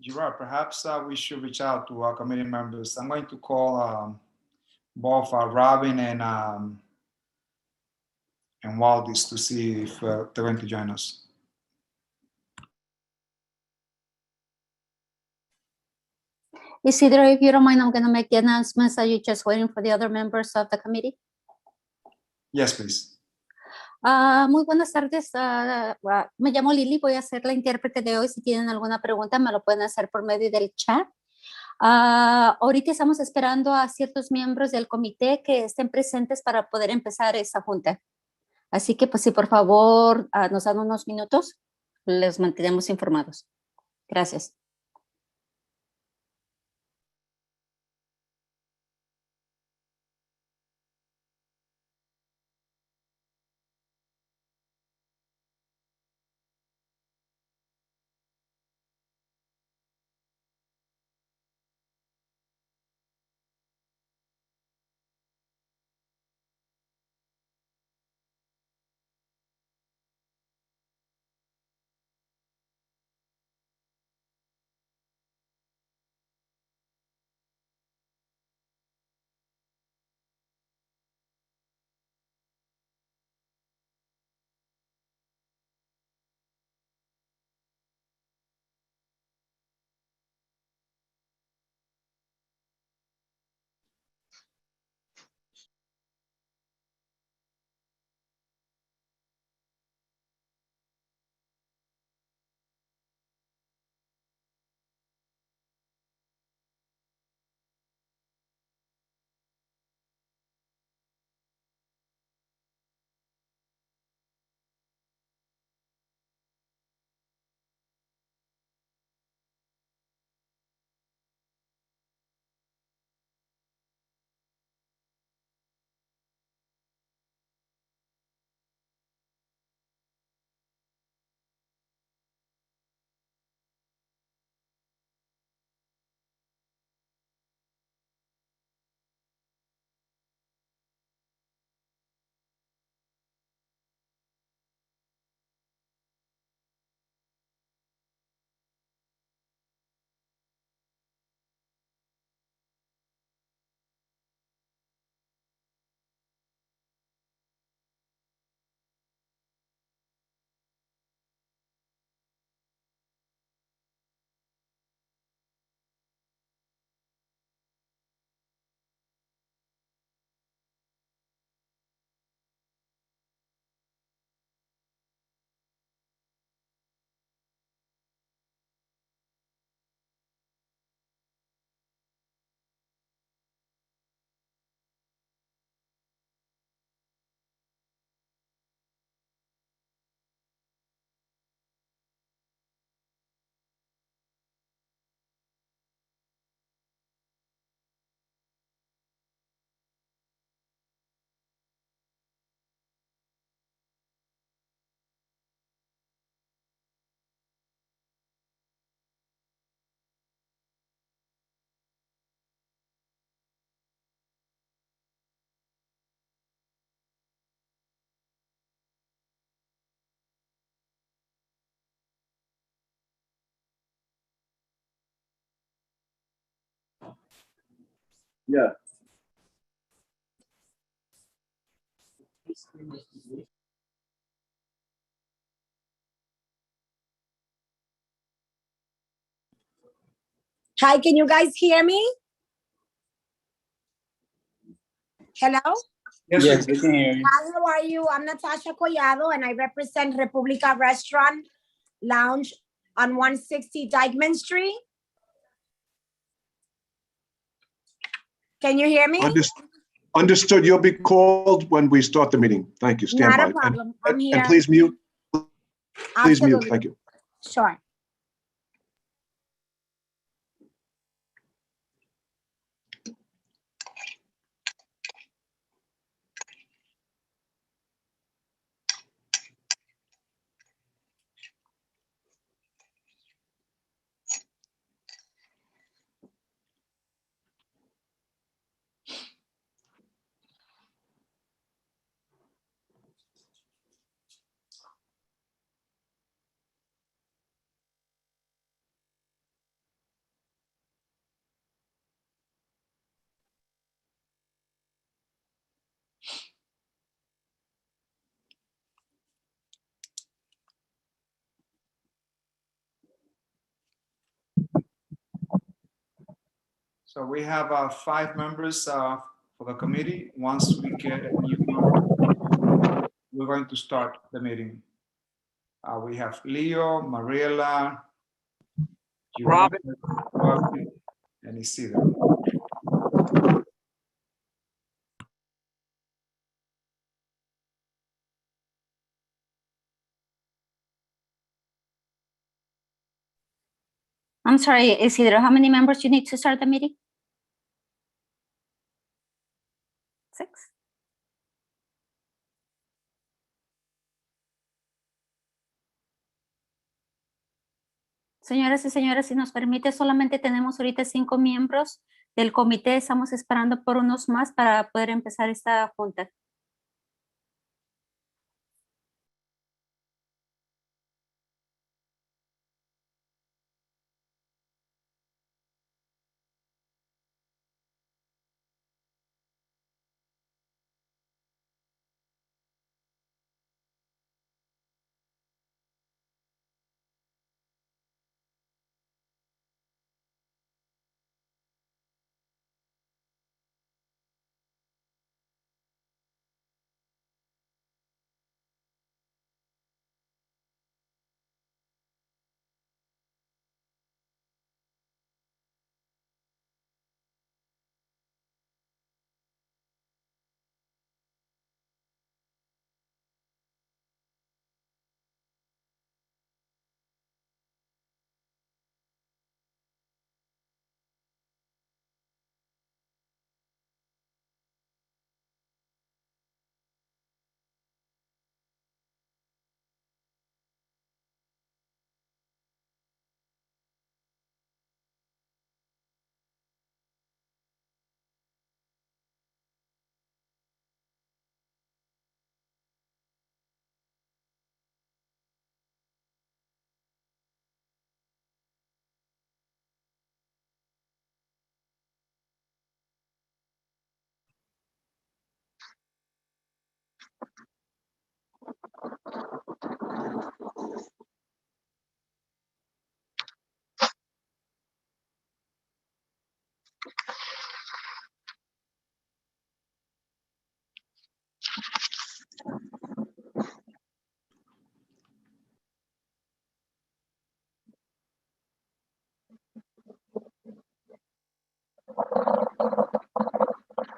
Gerard, perhaps we should reach out to our committee members. I'm going to call both Robin and Waldis to see if they're going to join us. Isidro, if you don't mind, I'm going to make the announcements. Are you just waiting for the other members of the committee? Yes, please. Muy buenas tardes. Me llamo Lili, voy a ser la intérprete de hoy. Si tienen alguna pregunta, me lo pueden hacer por medio del chat. Ahorita estamos esperando a ciertos miembros del comité que estén presentes para poder empezar esta junta. Así que, pues, si por favor nos dan unos minutos, les mantenemos informados. Gracias. Yeah. Hi, can you guys hear me? Hello? Yes, we can hear you. Hi, how are you? I'm Natasha Collado and I represent República Restaurant Lounge on 160 Dykeman Street. Can you hear me? Understood. You'll be called when we start the meeting. Thank you. Stand Not by. a problem. I'm here. And please mute. Please mute. Absolutely. Thank you. Sure. So we have 5 members for the committee. Once we get a new member, we're going to start the meeting. We have Leo, Mariela, Robin. Robin, and Isidro. I'm sorry, Isidro, how many members you need to start the meeting? 6. Señoras y señores, si nos permite, solamente tenemos ahorita 5 miembros del comité. Estamos esperando por unos más para poder empezar esta junta.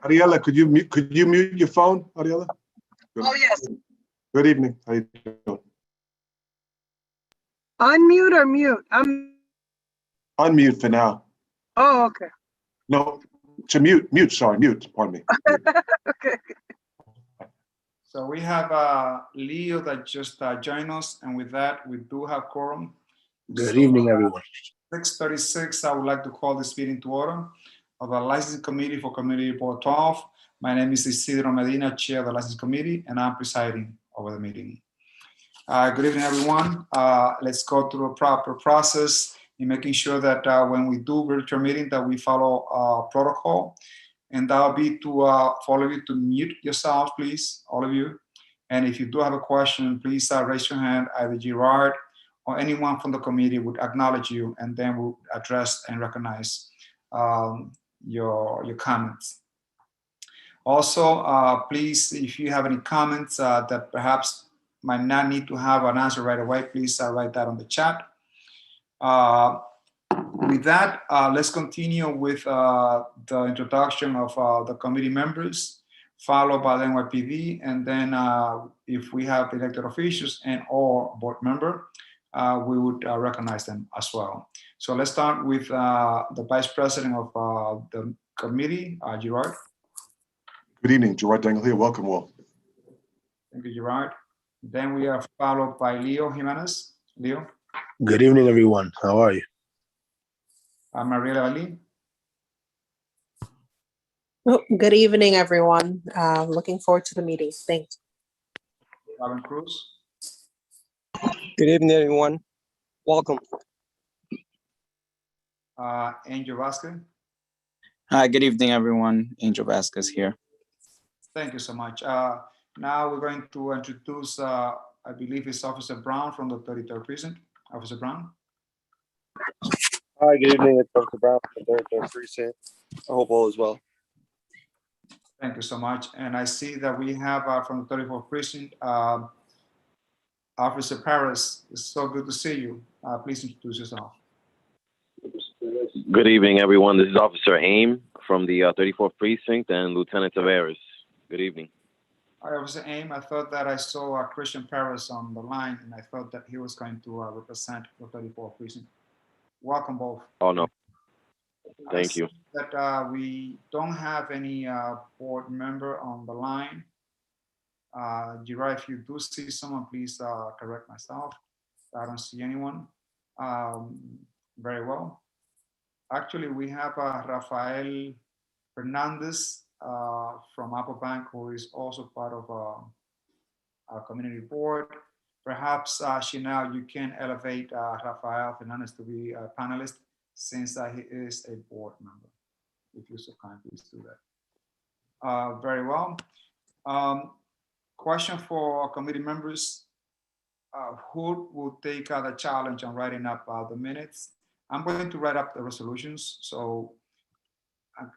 Ariella, could you mute your phone, Ariella? Oh, yes. Good evening. How you doing? Unmute or mute? Unmute for now. Oh, okay. No, to mute, pardon me. Okay. So we have Leo that just joined us, and with that, we do have quorum. Good evening, everyone. 6:36, I would like to call this meeting to order of the Licensing Committee for Committee Report 12. My name is Isidro Medina, Chair of the Licensing Committee, and I'm presiding over the meeting. Good evening, everyone. Let's go through a proper process in making sure that when we do virtual meeting that we follow protocol. And that will be to for all of you to mute yourselves, please, all of you. And if you do have a question, please raise your hand. Either Gerard or anyone from the committee would acknowledge you, and then we'll address and recognize your comments. Also, please, if you have any comments that perhaps might not need to have an answer right away, please write that on the chat. With that, let's continue with the introduction of the committee members, followed by the NYPD, and then if we have elected officials and or board member, we would recognize them as well. So let's start with the Vice President of the committee, Gerard. Good evening, Gerard Dangle here. Welcome all. Thank you, Gerard. Then we are followed by Leo Jimenez. Leo. Good evening, everyone. How are you? Mariela Ali. Oh, good evening, everyone. Looking forward to the meeting. Thanks. Robin Cruz. Good evening, everyone. Welcome. Angel Vasquez. Hi, good evening, everyone. Angel Vasquez here. Thank you so much. Now we're going to introduce, I believe it's Officer Brown from the 33rd Precinct. Officer Brown. Hi, good evening. It's Dr. Brown from the 33rd Precinct. I hope all is well. Thank you so much. And I see that we have from the 34th Precinct, Officer Paris. It's so good to see you. Please introduce yourself. Good evening, everyone. This is Officer Aim from the 34th Precinct and Lieutenant Tavares. Good evening. Hi, Officer Aim. I thought that I saw Christian Paris on the line, and I thought that he was going to represent the 34th Precinct. Welcome both. Oh, no. Thank I see you. that we don't have any board member on the line. Gerard, if you do see someone, please correct myself. I don't see anyone. Very well. Actually, we have Rafael Fernandez from Apple Bank, who is also part of our community board. Perhaps, Chanel, you can elevate Rafael Fernandez to be a panelist, since he is a board member. If you so kind, please do that. Very well. Question for committee members. Who will take the challenge on writing up the minutes? I'm going to write up the resolutions, so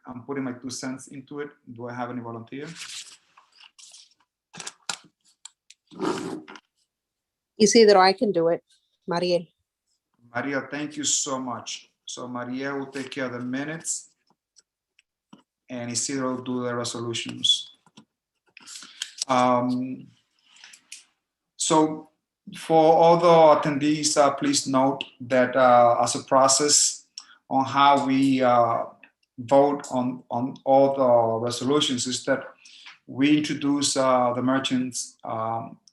I'm putting my 2 cents into it. Do I have any volunteer? Isidro, I can do it. Mariel. Maria, thank you so much. So Maria will take care of the minutes, and Isidro will do the resolutions. So for all the attendees, please note that as a process on how we vote on all the resolutions is that we introduce the merchants.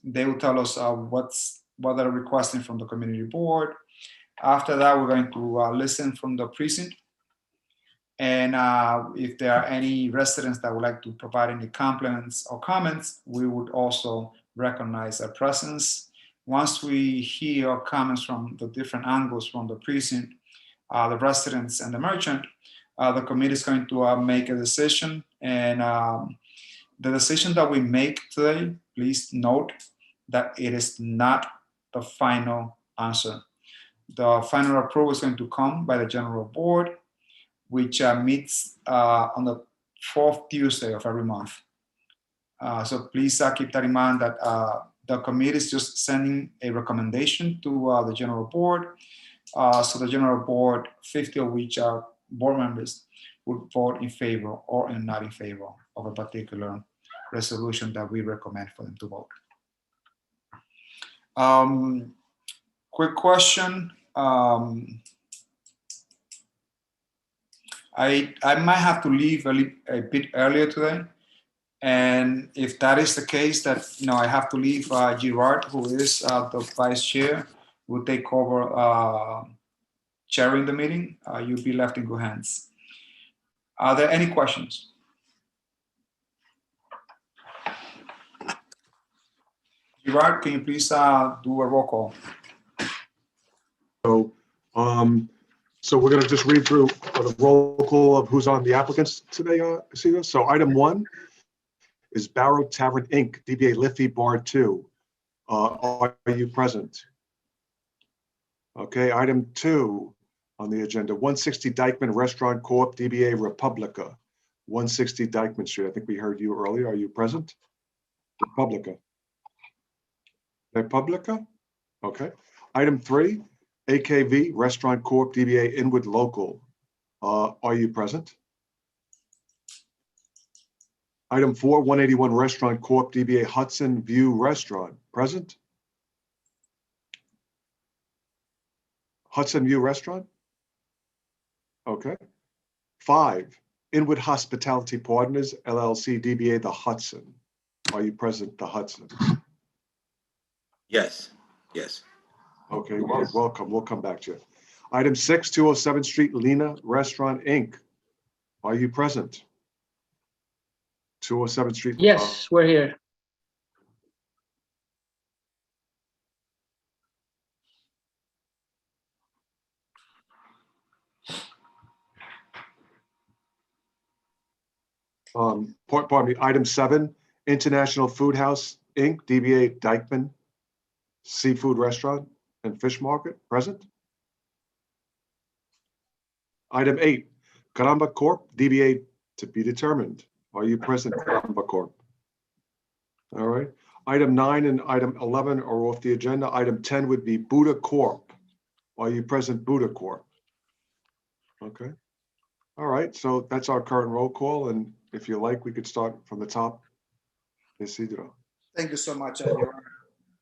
They will tell us what they're requesting from the community board. After that, we're going to listen from the precinct. And if there are any residents that would like to provide any compliments or comments, we would also recognize their presence. Once we hear comments from the different angles from the precinct, the residents and the merchant, the committee is going to make a decision. And the decision that we make today, please note that it is not the final answer. The final approval is going to come by the general board, which meets on the 4th Tuesday of every month. So please keep that in mind, that the committee is just sending a recommendation to the general board. So the general board, 50 of which are board members, would vote in favor or not in favor of a particular resolution that we recommend for them to vote. Quick question. I might have to leave a bit earlier today. And if that is the case, that I have to leave, Gerard, who is the vice chair, will take over chairing the meeting. You'll be left in good hands. Are there any questions? Gerard, can you please do a roll call? So we're going to just read through the roll call of who's on the applicants today, Cesar. So item 1 is Barrow Tavern Inc., DBA Liffey Bar 2. Are you present? Okay, item 2 on the agenda, 160 Dyckman Restaurant Corp., DBA Republica, 160 Dyckman Street. I think we heard you earlier. Are you present? Republica. Okay. Item 3, AKV Restaurant Corp., DBA Inwood Local. Are you present? Item 4, 181 Restaurant Corp., DBA Hudson View Restaurant. Present? Hudson View Restaurant? Okay. 5, Inwood Hospitality Partners, LLC, DBA The Hudson. Are you present, The Hudson? Yes. Okay, welcome. We'll come back to you. Item 6, 207 Street, Lena Restaurant, Inc. Are you present? 207 Street. Yes, we're here. Pardon me, item 7, International Food House, Inc., DBA Dyckman Seafood Restaurant and Fish Market, present? Item 8, Caramba Corp., DBA to be determined. Are you present, Caramba Corp.? All right. Item 9 and item 11 are off the agenda. Item 10 would be Buddha Corp. Are you present, Buddha Corp? Okay. All right, so that's our current roll call, and if you like, we could start from the top. Isidro. Thank you so much, Gerard.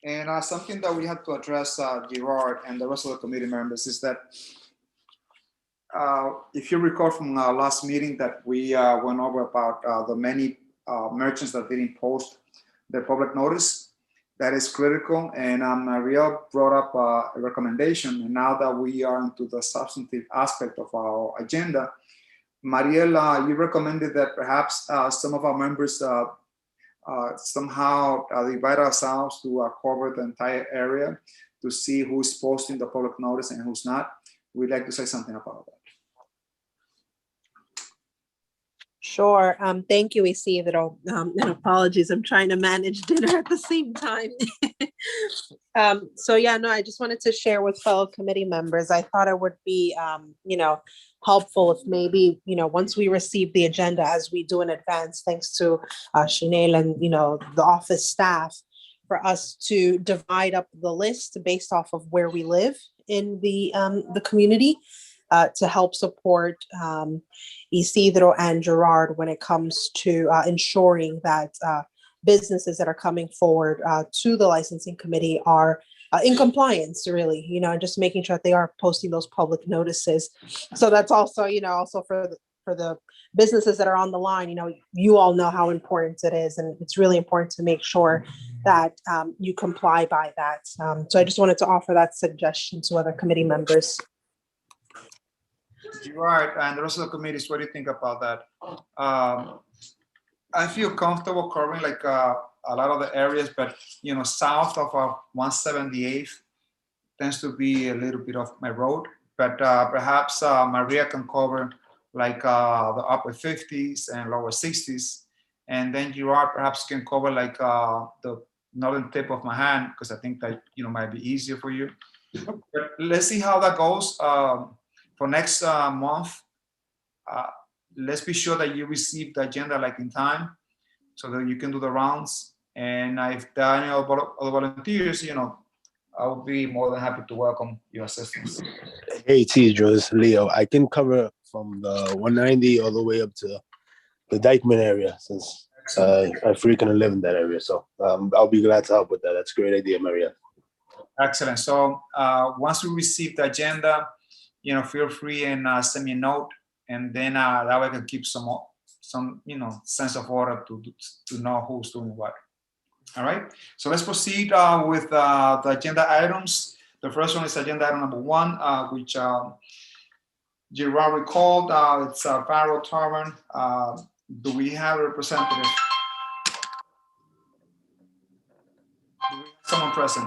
And something that we have to address, Gerard and the rest of the committee members, is that if you recall from our last meeting that we went over about the many merchants that didn't post their public notice, that is critical. And Maria brought up a recommendation. And now that we are into the substantive aspect of our agenda, Mariela, you recommended that perhaps some of our members somehow divide ourselves to cover the entire area to see who's posting the public notice and who's not. We'd like to say something about that. Sure. Thank you, Isidro. And apologies, I'm trying to manage dinner at the same time. So yeah, no, I just wanted to share with fellow committee members. I thought it would be, helpful if maybe, once we receive the agenda, as we do in advance, thanks to Chanel and, the office staff, for us to divide up the list based off of where we live in the community. To help support Isidro and Gerard when it comes to ensuring that businesses that are coming forward to the licensing committee are in compliance, really, just making sure that they are posting those public notices. So that's also, also for the businesses that are on the line, you all know how important it is, and it's really important to make sure that you comply by that. So I just wanted to offer that suggestion to other committee members. Gerard and the rest of the committees, what do you think about that? I feel comfortable covering like a lot of the areas, but south of 178th tends to be a little bit of my road. But perhaps Maria can cover like the upper 50s and lower 60s, and then Gerard perhaps can cover like the northern tip of my hand, because I think that might be easier for you. But let's see how that goes. For next month, let's be sure that you receive the agenda like in time so that you can do the rounds. And if there are any other volunteers, I would be more than happy to welcome your assistance. Hey, Isidro, it's Leo. I can cover from the 190 all the way up to the Dykeman area, since I frequently live in that area. So I'll be glad to help with that. That's a great idea, Maria. Excellent. So once we receive the agenda, feel free and send me a note, and then that way I can keep some sense of order to know who's doing what. All right. So let's proceed with the agenda items. The first one is agenda item number 1, which Gerard recalled. It's Barrow Tavern. Do we have a representative? Do we have someone present?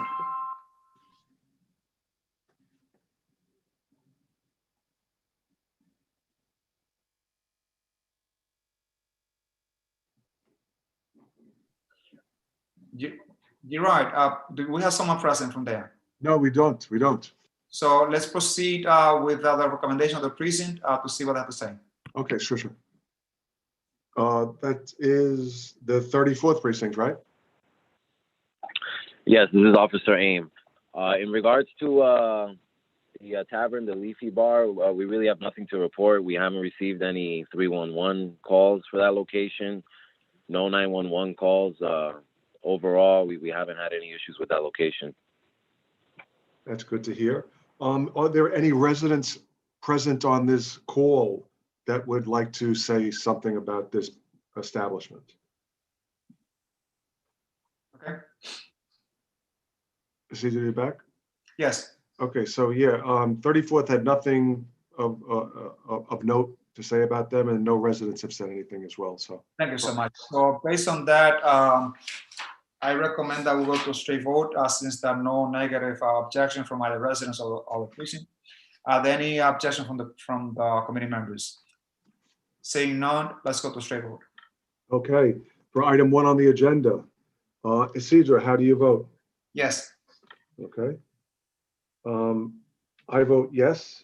Gerard, do we have someone present from there? No, we don't. We don't. So let's proceed with the recommendation of the precinct to see what they have to say. Okay, sure. That is the 34th precinct, right? Yes, this is Officer Aim. In regards to the tavern, the Leafy Bar, we really have nothing to report. We haven't received any 311 calls for that location. No 911 calls. Overall, we haven't had any issues with that location. That's good to hear. Are there any residents present on this call that would like to say something about this establishment? Okay. Is he back? Yes. Okay, so yeah, 34th had nothing of note to say about them, and no residents have said anything as well. So thank you so much. So based on that, I recommend that we go to a straight vote since there are no negative objection from either residents or the precinct. Are there any objection from the committee members? Saying none, let's go to straight vote. okay, for item 1 on the agenda, Isidro, how do you vote? Yes. Okay. I vote yes.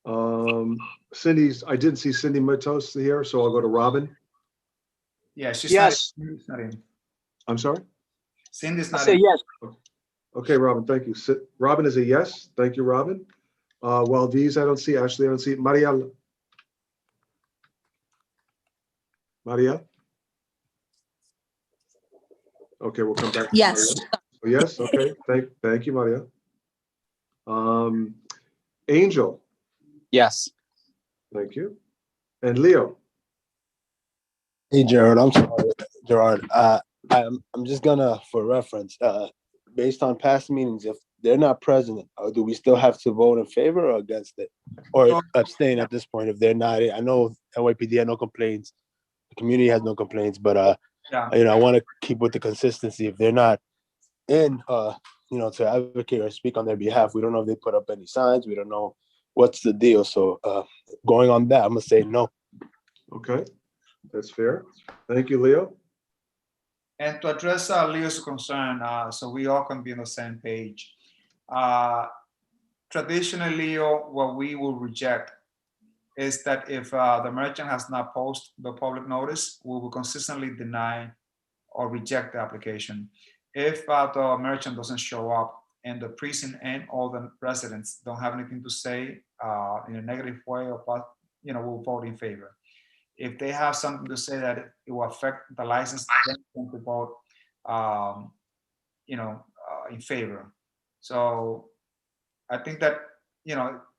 I didn't see Cindy Matos here, so I'll go to Robin. Yeah, she's Yes. not in. I'm sorry? Cindy's I not say in. yes. Okay, Robin, thank you. Robin is a yes. Thank you, Robin. Valdez, I don't see. Ashley, I don't see. Maria? Okay, we'll come back. to Yes. Maria. Oh, yes, okay. Thank you, Maria. Angel, Yes. thank you. And Leo? Hey, Gerard, I'm sorry, Gerard. I'm just gonna, for reference, based on past meetings, if they're not present, do we still have to vote in favor or against it? Or abstain at this point if they're not? I know NYPD had no complaints, the community has no complaints, but Yeah. I want to keep with the consistency. If they're not in, to advocate or speak on their behalf, we don't know if they put up any signs. We don't know what's the deal. So going on that, I'm gonna say no. Okay, that's fair. Thank you, Leo. And to address Leo's concern, so we all can be on the same page. Traditionally, Leo, what we will reject is that if the merchant has not posted the public notice, we will consistently deny or reject the application. If the merchant doesn't show up and the precinct and all the residents don't have anything to say in a negative way, or we'll vote in favor. If they have something to say that it will affect the license, then we can vote, in favor. So I think that,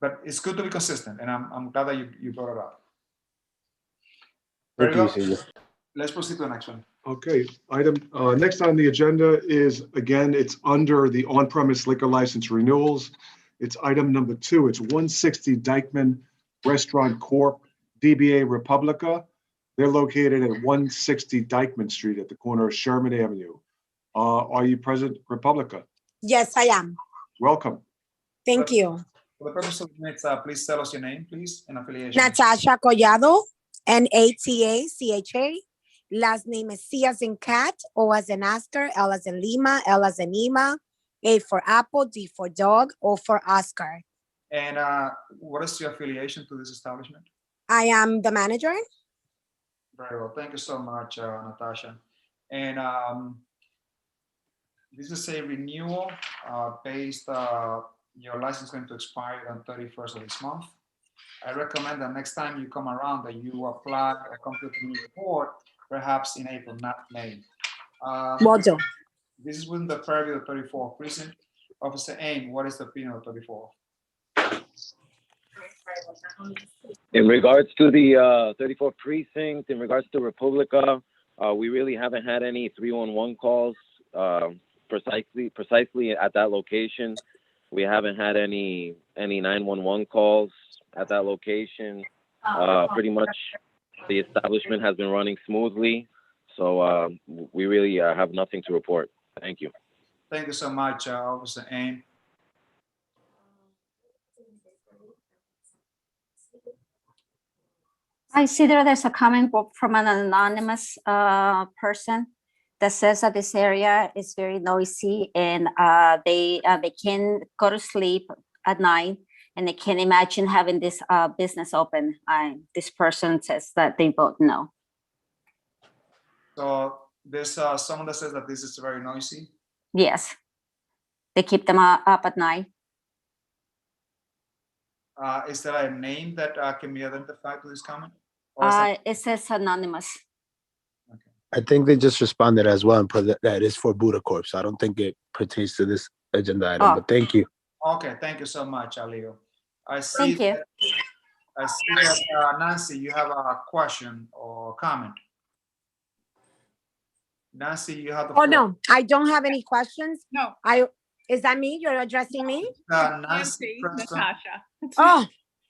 but it's good to be consistent, and I'm glad that you brought it up. Very Thank you, good. Cesar. Let's proceed to the next one. Okay, next on the agenda is, again, it's under the on-premise liquor license renewals. It's item number 2. It's 160 Dykeman Restaurant Corp., DBA Republica. They're located at 160 Dykeman Street at the corner of Sherman Avenue. Are you present, Republica? Yes, I am. Welcome. Thank you. For the purpose of the minutes, please tell us your name, please, and affiliation. Natasha Collado, Natacha. Last name is C as in cat, O as in Oscar, L as in Lima, L as in Lima, A for Apple, D for dog, O for Oscar. And what is your affiliation to this establishment? I am the manager. Very well. Thank you so much, Natasha. And this is a renewal based, your license is going to expire on 31st of this month. I recommend that next time you come around that you apply or come to the community report, perhaps in April, not May. Will do. This is within the purview of 34th precinct. Officer Aim, what is the opinion of 34th? In regards to the 34th precinct, in regards to Republica, we really haven't had any 311 calls precisely at that location. We haven't had any 911 calls at that location. Pretty much the establishment has been running smoothly. So we really have nothing to report. Thank you. Thank you so much, Officer Aim. I see there's a comment from an anonymous person that says that this area is very noisy and they can go to sleep at night and they can't imagine having this business open. This person says that they vote no. So there's someone that says that this is very noisy. Yes, they keep them up at night. Is there a name that can be identified to this comment? Or is that- It says anonymous. I think they just responded as well and put that is for Buddha Corp. So I don't think it pertains to this agenda item, but thank you. Okay, thank you so much, Leo. I see. Thank you. I see that Nancy, you have a question or comment. Nancy, you have the Oh, floor. no, I don't have any questions. No. Is that me? You're addressing me? Nancy Preston. Natasha. Oh,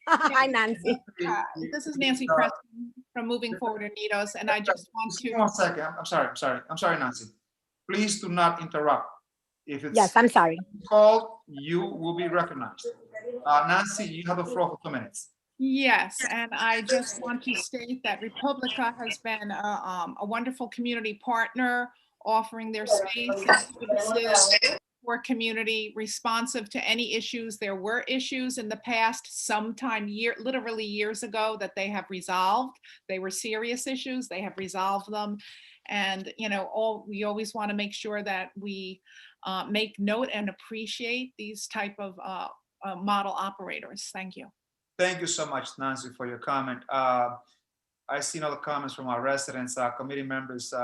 hi, Nancy. This is Nancy Preston from Moving Forward Unidos, and I just want Just give me 1 to, second. I'm sorry, Nancy. Please do not interrupt. If it's Yes, I'm sorry. called, you will be recognized. Nancy, you have the floor for 2 minutes. yes, and I just want to state that Republica has been a wonderful community partner, offering their space and services for community, responsive to any issues. There were issues in the past, literally years ago, that they have resolved. They were serious issues. They have resolved them. And, you know, we always want to make sure that we make note and appreciate these type of model operators. Thank you. Thank you so much, Nancy, for your comment. I seen other comments from our residents, committee members.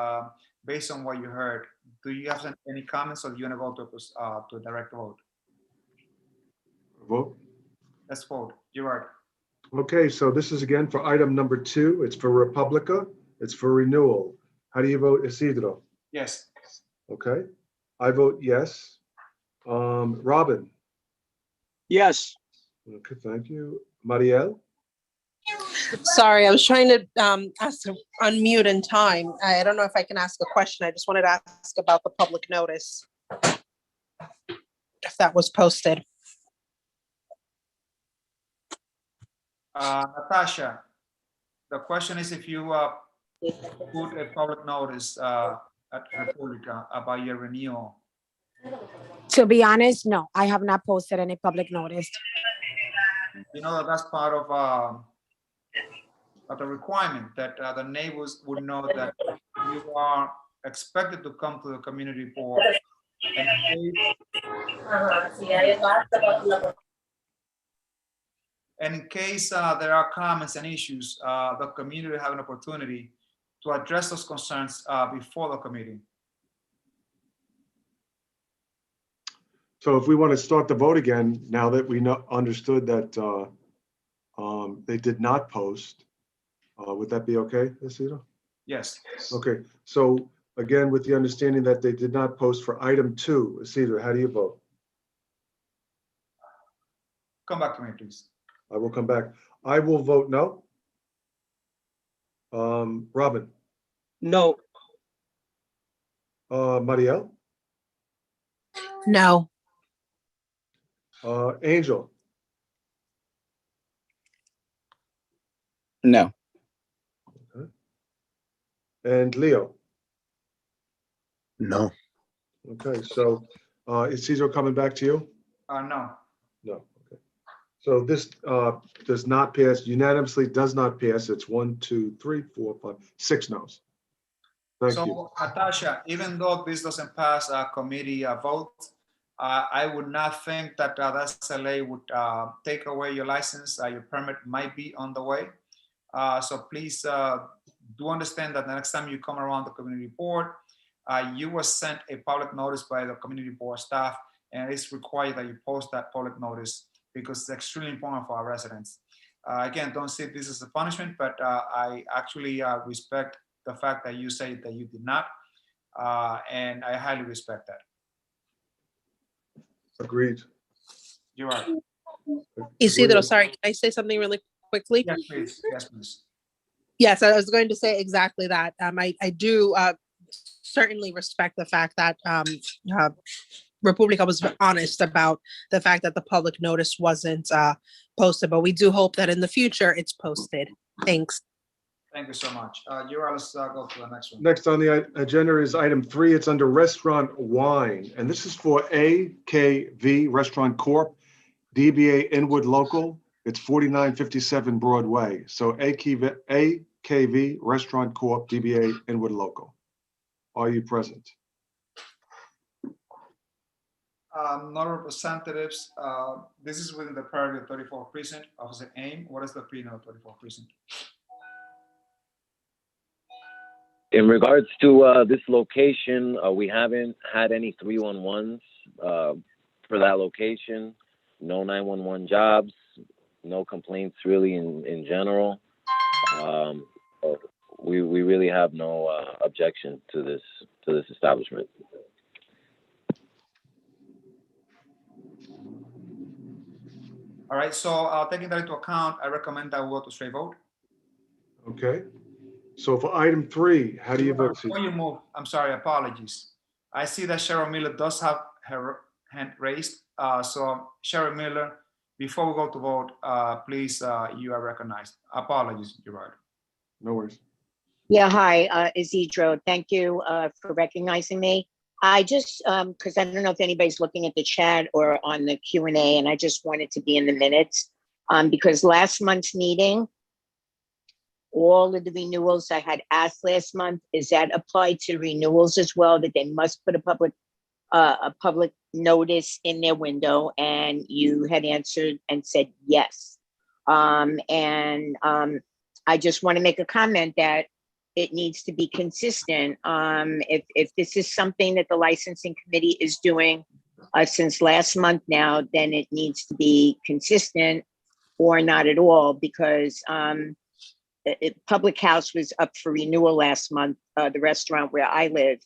Based on what you heard, do you have any comments, or do you want to go to a direct vote? Vote. Let's vote. Gerard. Okay, so this is again for item number 2. It's for Republica. It's for renewal. How do you vote, Isidro? Yes. Okay, I vote yes. Robin? Yes. Okay, thank you. Marielle? Sorry, I was trying to unmute in time. I don't know if I can ask a question. I just wanted to ask about the public notice. If that was posted. Natasha, the question is if you put a public notice at Republica about your renewal. To be honest, no, I have not posted any public notice. You know that's part of the requirement that the neighbors would know that you are expected to come to the community board. And in case there are comments and issues, the community have an opportunity to address those concerns before the committee. So if we want to start the vote again, now that we understood that they did not post, would that be okay, Isidro? Yes. Okay, so again, with the understanding that they did not post for item 2, Isidro, how do you vote? Come back to me, please. I will come back. I will vote no. Robin? No. Marielle? No. Angel? No. Okay. And Leo? No. Okay, so is Cesar coming back to you? No. No. Okay. So this does not pass, unanimously does not pass. It's 1, 2, 3, 4, 5, 6 no's. Thank you. So, Natasha, even though this doesn't pass a committee vote, I would not think that the SLA would take away your license. Your permit might be on the way. So please do understand that the next time you come around the community board, you were sent a public notice by the community board staff, and it's required that you post that public notice because it's extremely important for our residents. Again, don't see this as a punishment, but I actually respect the fact that you say that you did not, and I highly respect that. Agreed. You're right. Isidro, sorry, can I say something really quickly? Yes, please. Yes, please. Yes, I was going to say exactly that. I do certainly respect the fact that Republica was honest about the fact that the public notice wasn't posted, but we do hope that in the future it's posted. Thanks. Thank you so much. Let's go to the next one. Next on the agenda is item 3. It's under Restaurant Wine, and this is for AKV Restaurant Corp., DBA Inwood Local. It's 4957 Broadway. So AKV Restaurant Corp., DBA Inwood Local. Are you present? No representatives. This is within the purview of 34th Precinct. Officer AIM, what is the opinion of 34th Precinct? In regards to this location, we haven't had any 311s for that location. No 911 jobs, no complaints really in general. We really have no objection to this establishment. All right, so taking that into account, I recommend that we go to straight vote. Okay. So for item 3, how do you vote? Before you move, I'm sorry, apologies. I see that Cheryl Miller does have her hand raised. So Cheryl Miller, before we go to vote, please, you are recognized. Apologies, Gerard. No worries. Yeah, hi, Isidro. Thank you for recognizing me. I just, because I don't know if anybody's looking at the chat or on the Q&A, and I just wanted to be in the minutes. Because last month's meeting, all of the renewals I had asked last month, is that applied to renewals as well, that they must put a public notice in their window, and you had answered and said yes. I just want to make a comment that it needs to be consistent. If this is something that the licensing committee is doing since last month now, then it needs to be consistent or not at all, because Public House was up for renewal last month, the restaurant where I live,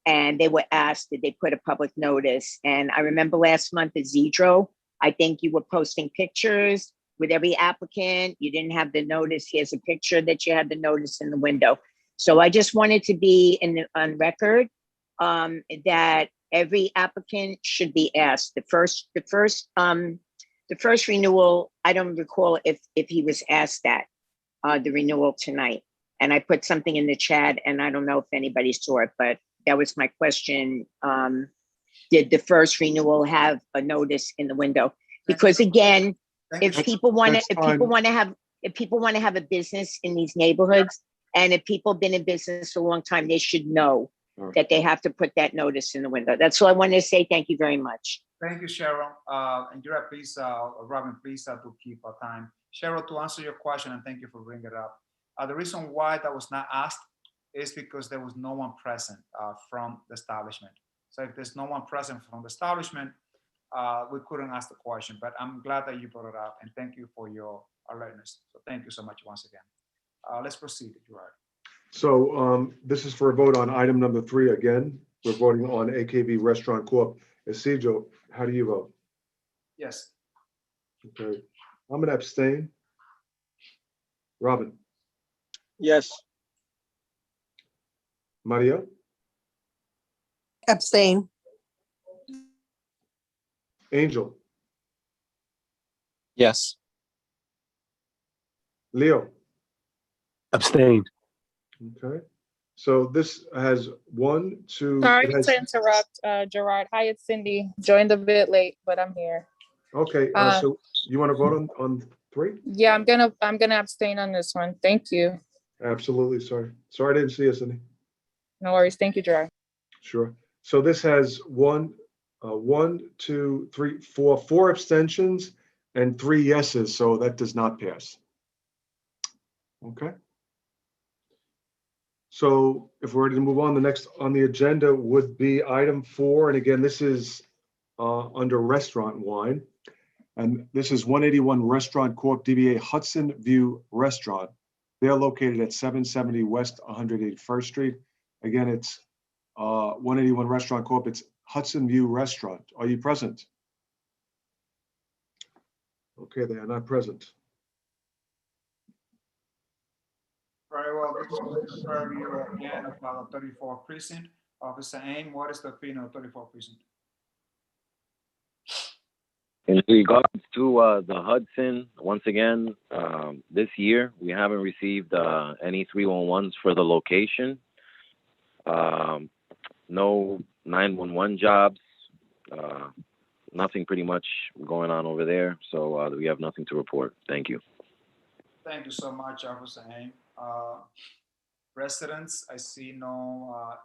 and they were asked, did they put a public notice? And I remember last month at Zedro, I think you were posting pictures with every applicant. You didn't have the notice. Here's a picture that you had the notice in the window. So I just wanted to be on record that every applicant should be asked. The first renewal, I don't recall if he was asked that, the renewal tonight. And I put something in the chat, and I don't know if anybody saw it, but that was my question. Did the first renewal have a notice in the window? Because again, if people want to have a business in these neighborhoods, and if people have been in business for a long time, they should know that they have to put that notice in the window. That's all I wanted to say. Thank you very much. Thank you, Cheryl. And you're right, please, Robin, please to keep time. Cheryl, to answer your question, and thank you for bringing it up. The reason why that was not asked is because there was no one present from the establishment. So if there's no one present from the establishment, we couldn't ask the question, but I'm glad that you brought it up, and thank you for your alertness. So thank you so much once again. Let's proceed, Gerard. So this is for a vote on item number 3 again. We're voting on AKB Restaurant Corp. Isidro, how do you vote? Yes. Okay. I'm gonna abstain. Robin? Yes. Maria? Abstain. Angel? Yes. Leo? Abstain. Okay. So this has 1, 2. Sorry it has- to interrupt, Gerard. Hi, it's Cindy. Joined a bit late, but I'm here. Okay, so you want to vote on 3? Yeah, I'm gonna abstain on this one. Thank you. Absolutely, sorry. Sorry I didn't see you, Cindy. No worries. Thank you, Gerard. Sure. So this has 1, 2, 3, 4 abstentions and 3 yeses, so that does not pass. Okay. So if we're ready to move on, the next on the agenda would be item 4. And again, this is under restaurant wine. And this is 181 Restaurant Corp. DBA Hudson View Restaurant. They're located at 770 West 181st Street. Again, it's 181 Restaurant Corp. It's Hudson View Restaurant. Are you present? Okay, they are not present. Very well. This is a review again of the 34th precinct. Officer Aim, what is the opinion of 34th precinct? In regards to the Hudson, once again, this year, we haven't received any 311s for the location. No 911 jobs, nothing pretty much going on over there. So we have nothing to report. Thank you. Thank you so much, Officer Aim. Residents, I see no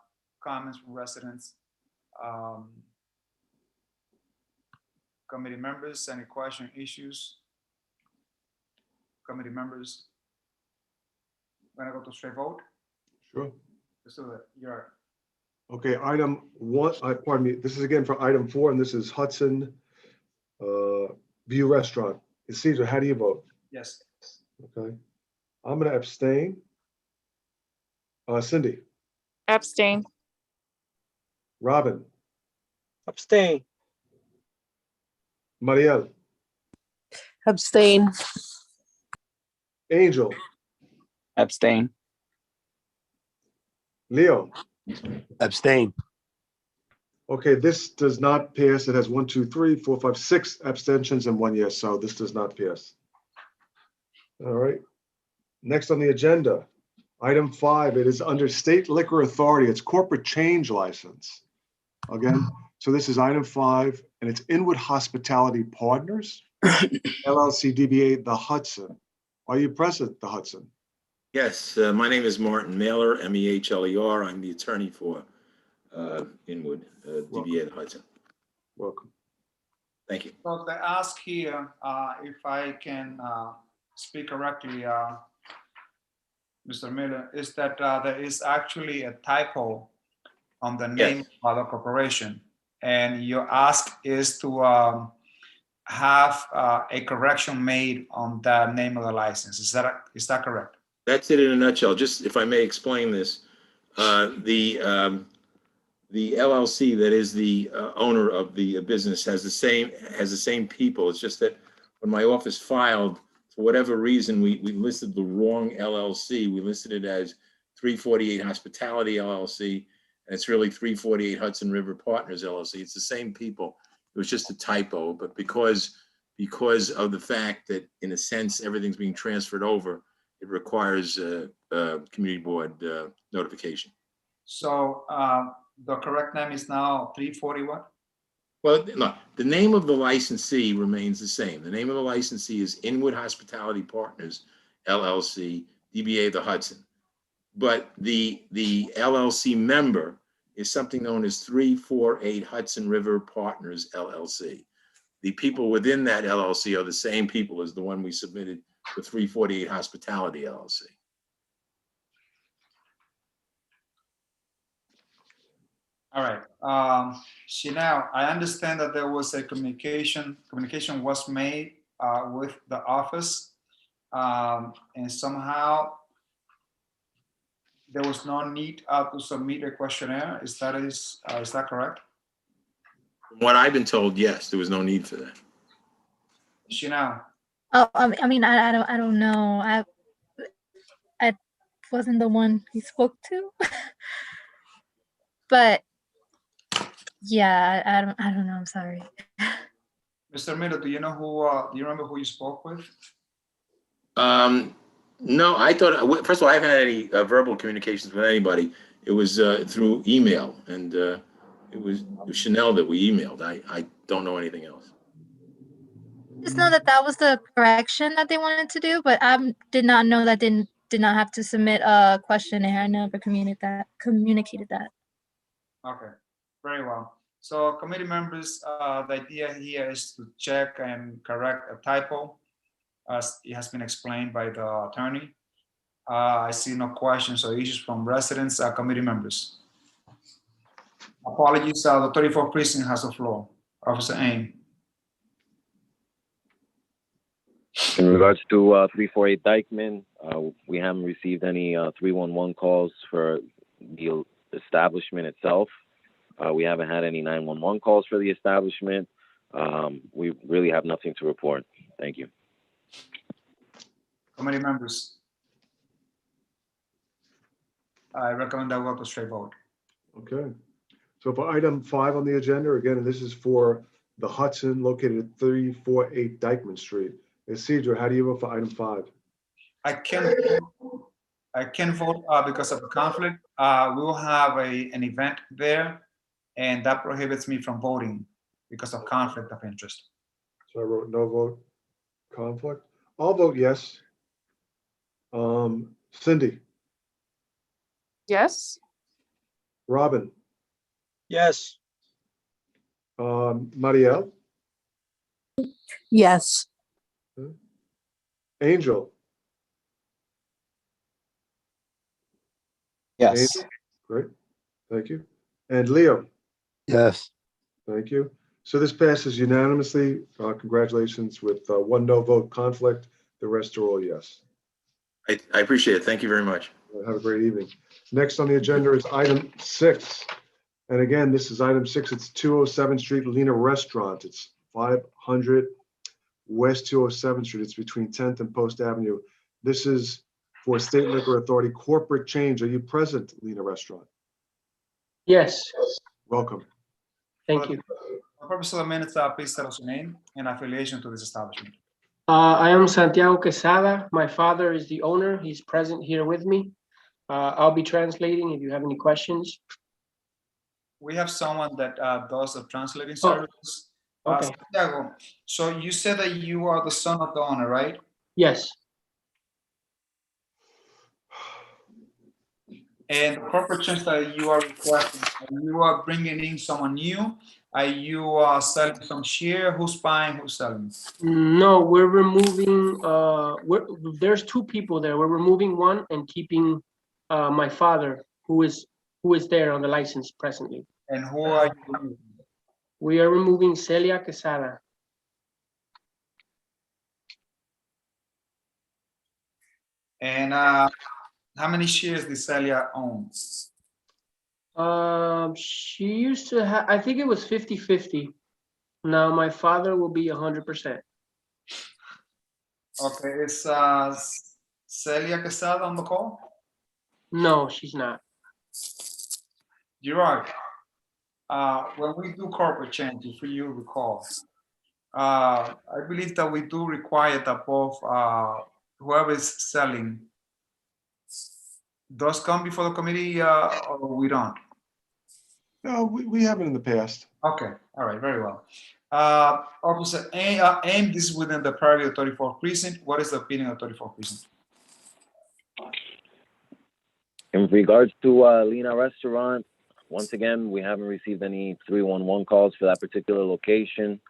comments from residents. Committee members, any question, issues? Committee members? We're gonna go to straight vote? Sure. Let's do it. You're Okay, item 1, pardon me, this is again for item 4, and this is Hudson View Restaurant. Caesar, how do you vote? yes. Okay, I'm gonna abstain. Cindy, Abstain. Robin, Abstain. Mariel, Abstain. Angel, Abstain. Leo. Abstain. Okay, this does not pass. It has 1, 2, 3, 4, 5, 6 abstentions and 1 yes, so this does not pass. All right. Next on the agenda, item 5, it is under State Liquor Authority. It's corporate change license. Again, so this is item 5, and it's Inwood Hospitality Partners, LLC DBA The Hudson. Are you present, The Hudson? Yes, my name is Martin Mailer, M-E-H-L-E-R. I'm the attorney for Inwood, DBA The Hudson. Welcome. Thank you. So they ask here, if I can speak correctly, Mr. Miller, is that there is actually a typo on the name of the corporation, and your ask is to have a correction made on the name of the license. Is that correct? That's it in a nutshell. Just if I may explain this, the LLC that is the owner of the business has the same people. It's just that when my office filed, for whatever reason, we listed the wrong LLC. We listed it as 348 Hospitality LLC, and it's really 348 Hudson River Partners LLC. It's the same people. It was just a typo, but because of the fact that, in a sense, everything's being transferred over, it requires a community board notification. So the correct name is now 340 what? Well, no, the name of the licensee remains the same. The name of the licensee is Inwood Hospitality Partners, LLC, DBA The Hudson. But the LLC member is something known as 348 Hudson River Partners, LLC. The people within that LLC are the same people as the one we submitted for 348 Hospitality, LLC. All right. Chanel, I understand that there was a communication was made with the office, and somehow there was no need to submit a questionnaire. Is that correct? From what I've been told, yes, there was no need for that. Chanel. Oh, I mean, I don't know. I wasn't the one he spoke to, but yeah, I don't know. I'm sorry. Mr. Miller, do you remember who you spoke with? No, I thought, first of all, I haven't had any verbal communications with anybody. It was through email, and it was Chanel that we emailed. I don't know anything else. Just know that was the correction that they wanted to do, but I did not know that did not have to submit a questionnaire. I never communicated that. Okay, very well. So committee members, the idea here is to check and correct a typo, as it has been explained by the attorney. I see no questions or issues from residents, committee members. Apologies, the 34th precinct has the floor. Officer Aim. In regards to 348 Dykeman, we haven't received any 311 calls for the establishment itself. We haven't had any 911 calls for the establishment. We really have nothing to report. Thank you. Committee members. I recommend that we go to straight vote. Okay. So for item 5 on the agenda, again, this is for the Hudson located at 348 Dykeman Street. Isidro, how do you vote for item 5? I can vote because of the conflict. We will have an event there, and that prohibits me from voting because of conflict of interest. So I wrote no vote, conflict. I'll vote yes. Cindy, Yes. Robin, Yes. Marielle, Yes. Angel. Yes. Angel? Great, thank you. And Leo, Yes. thank you. So this passes unanimously. Congratulations with 1 no vote conflict. The rest are all yes. I appreciate it. Thank you very much. Have a great evening. Next on the agenda is item 6. And again, this is item 6. It's 207th Street, Lena Restaurant. It's 500 West 207th Street. It's between 10th and Post Avenue. This is for State Liquor Authority corporate change. Are you present, Lena Restaurant? Yes, Welcome. thank you. For purpose of the minutes, please tell us your name and affiliation to this establishment. I am Santiago Quesada. My father is the owner. He's present here with me. I'll be translating if you have any questions. we have someone that does the translating Oh, service. okay. Santiago, so you said that you are the son of the owner, right? Yes, And the corporate change that you are requesting, you are bringing in someone new? Are you selling some share? Who's buying, who's selling? no, we're removing, there's two people there. We're removing one and keeping my father, who is there on the license presently. And who are you removing? We are removing Celia Quesada. And how many shares does Celia own? She used to have, I think it was 50-50. Now my father will be 100%. Okay, is Celia Quesada on the call? No, she's not. Gerard, when we do corporate change, if you recall, I believe that we do require that both whoever is selling does come before the committee or we don't? No, we haven't in the past. Okay, all right, very well. Officer AIM, this is within the priority of 34th precinct. What is the opinion of 34th precinct? In regards to Lina Restaurant, once again, we haven't received any 311 calls for that particular location.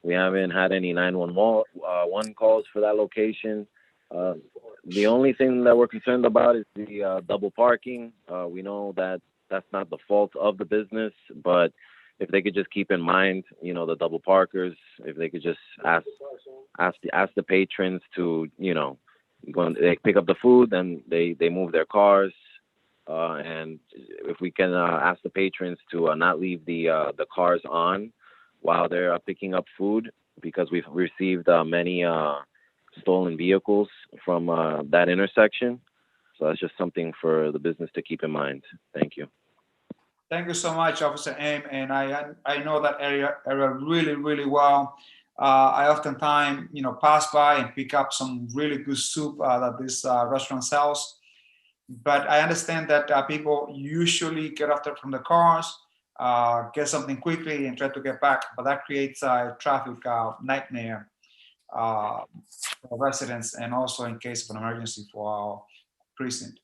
We haven't had any 911 calls for that location. The only thing that we're concerned about is the double parking. We know that that's not the fault of the business, but if they could just keep in mind, you know, the double parkers, if they could just ask the patrons to, you know, they pick up the food, then they move their cars. And if we can ask the patrons to not leave the cars on while they're picking up food, because we've received many stolen vehicles from that intersection. So that's just something for the business to keep in mind. Thank you. Thank you so much, Officer AIM, and I know that area really, really well. I oftentimes, you know, pass by and pick up some really good soup that this restaurant sells. But I understand that people usually get after from the cars, get something quickly and try to get back, but that creates a traffic nightmare for residents and also in case of an emergency for our precinct.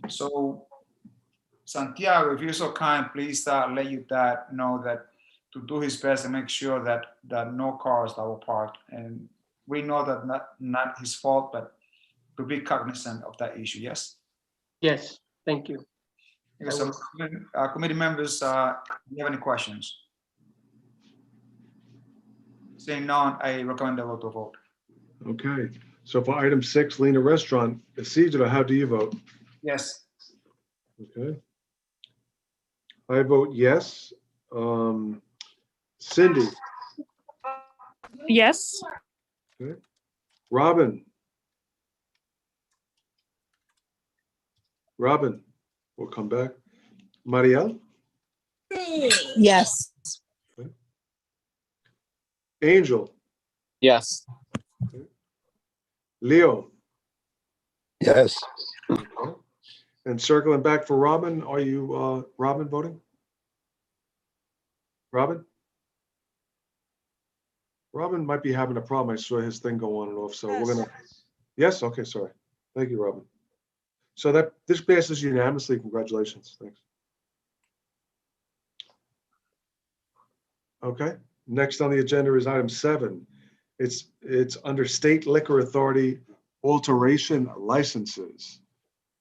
So Santiago, if you're so kind, please let your dad know that to do his best and make sure that no cars that were parked. And we know that not his fault, but to be cognizant of that issue. Yes. Yes, thank you. So, committee members, do you have any questions? Seeing none, I recommend the vote to vote. Okay, so for item 6, Lina Restaurant, Isidro, how do you vote? Yes. Okay. I vote yes. Cindy, Yes. okay. Robin, we'll come back. Mariel, Yes. Angel, Yes. Leo, Yes. and circling back for Robin, are you, Robin, voting? Robin? Robin might be having a problem. I saw his thing go on and off, so we're gonna, yes, okay, sorry. Thank you, Robin. So that, this passes unanimously. Congratulations, thanks. Okay, next on the agenda is item 7. It's under State Liquor Authority alteration licenses.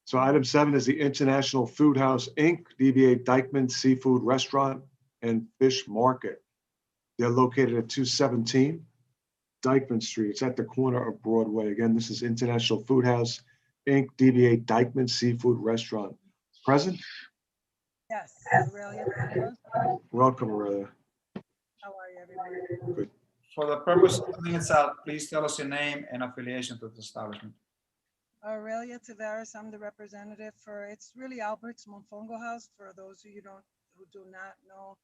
So item 7 is the International Food House, Inc., DBA Dykeman Seafood Restaurant and Fish Market. They're located at 217 Dykeman Street. It's at the corner of Broadway. Again, this is International Food House, Inc., DBA Dykeman Seafood Restaurant. Present? Yes, Aurelia. Welcome, Aurelia. How are you, everyone? Good. For the purpose of the minutes out, please tell us your name and affiliation to the establishment. Aurelia Tavares, I'm the representative for, it's really Albert's Monfongo House, for those of you who do not know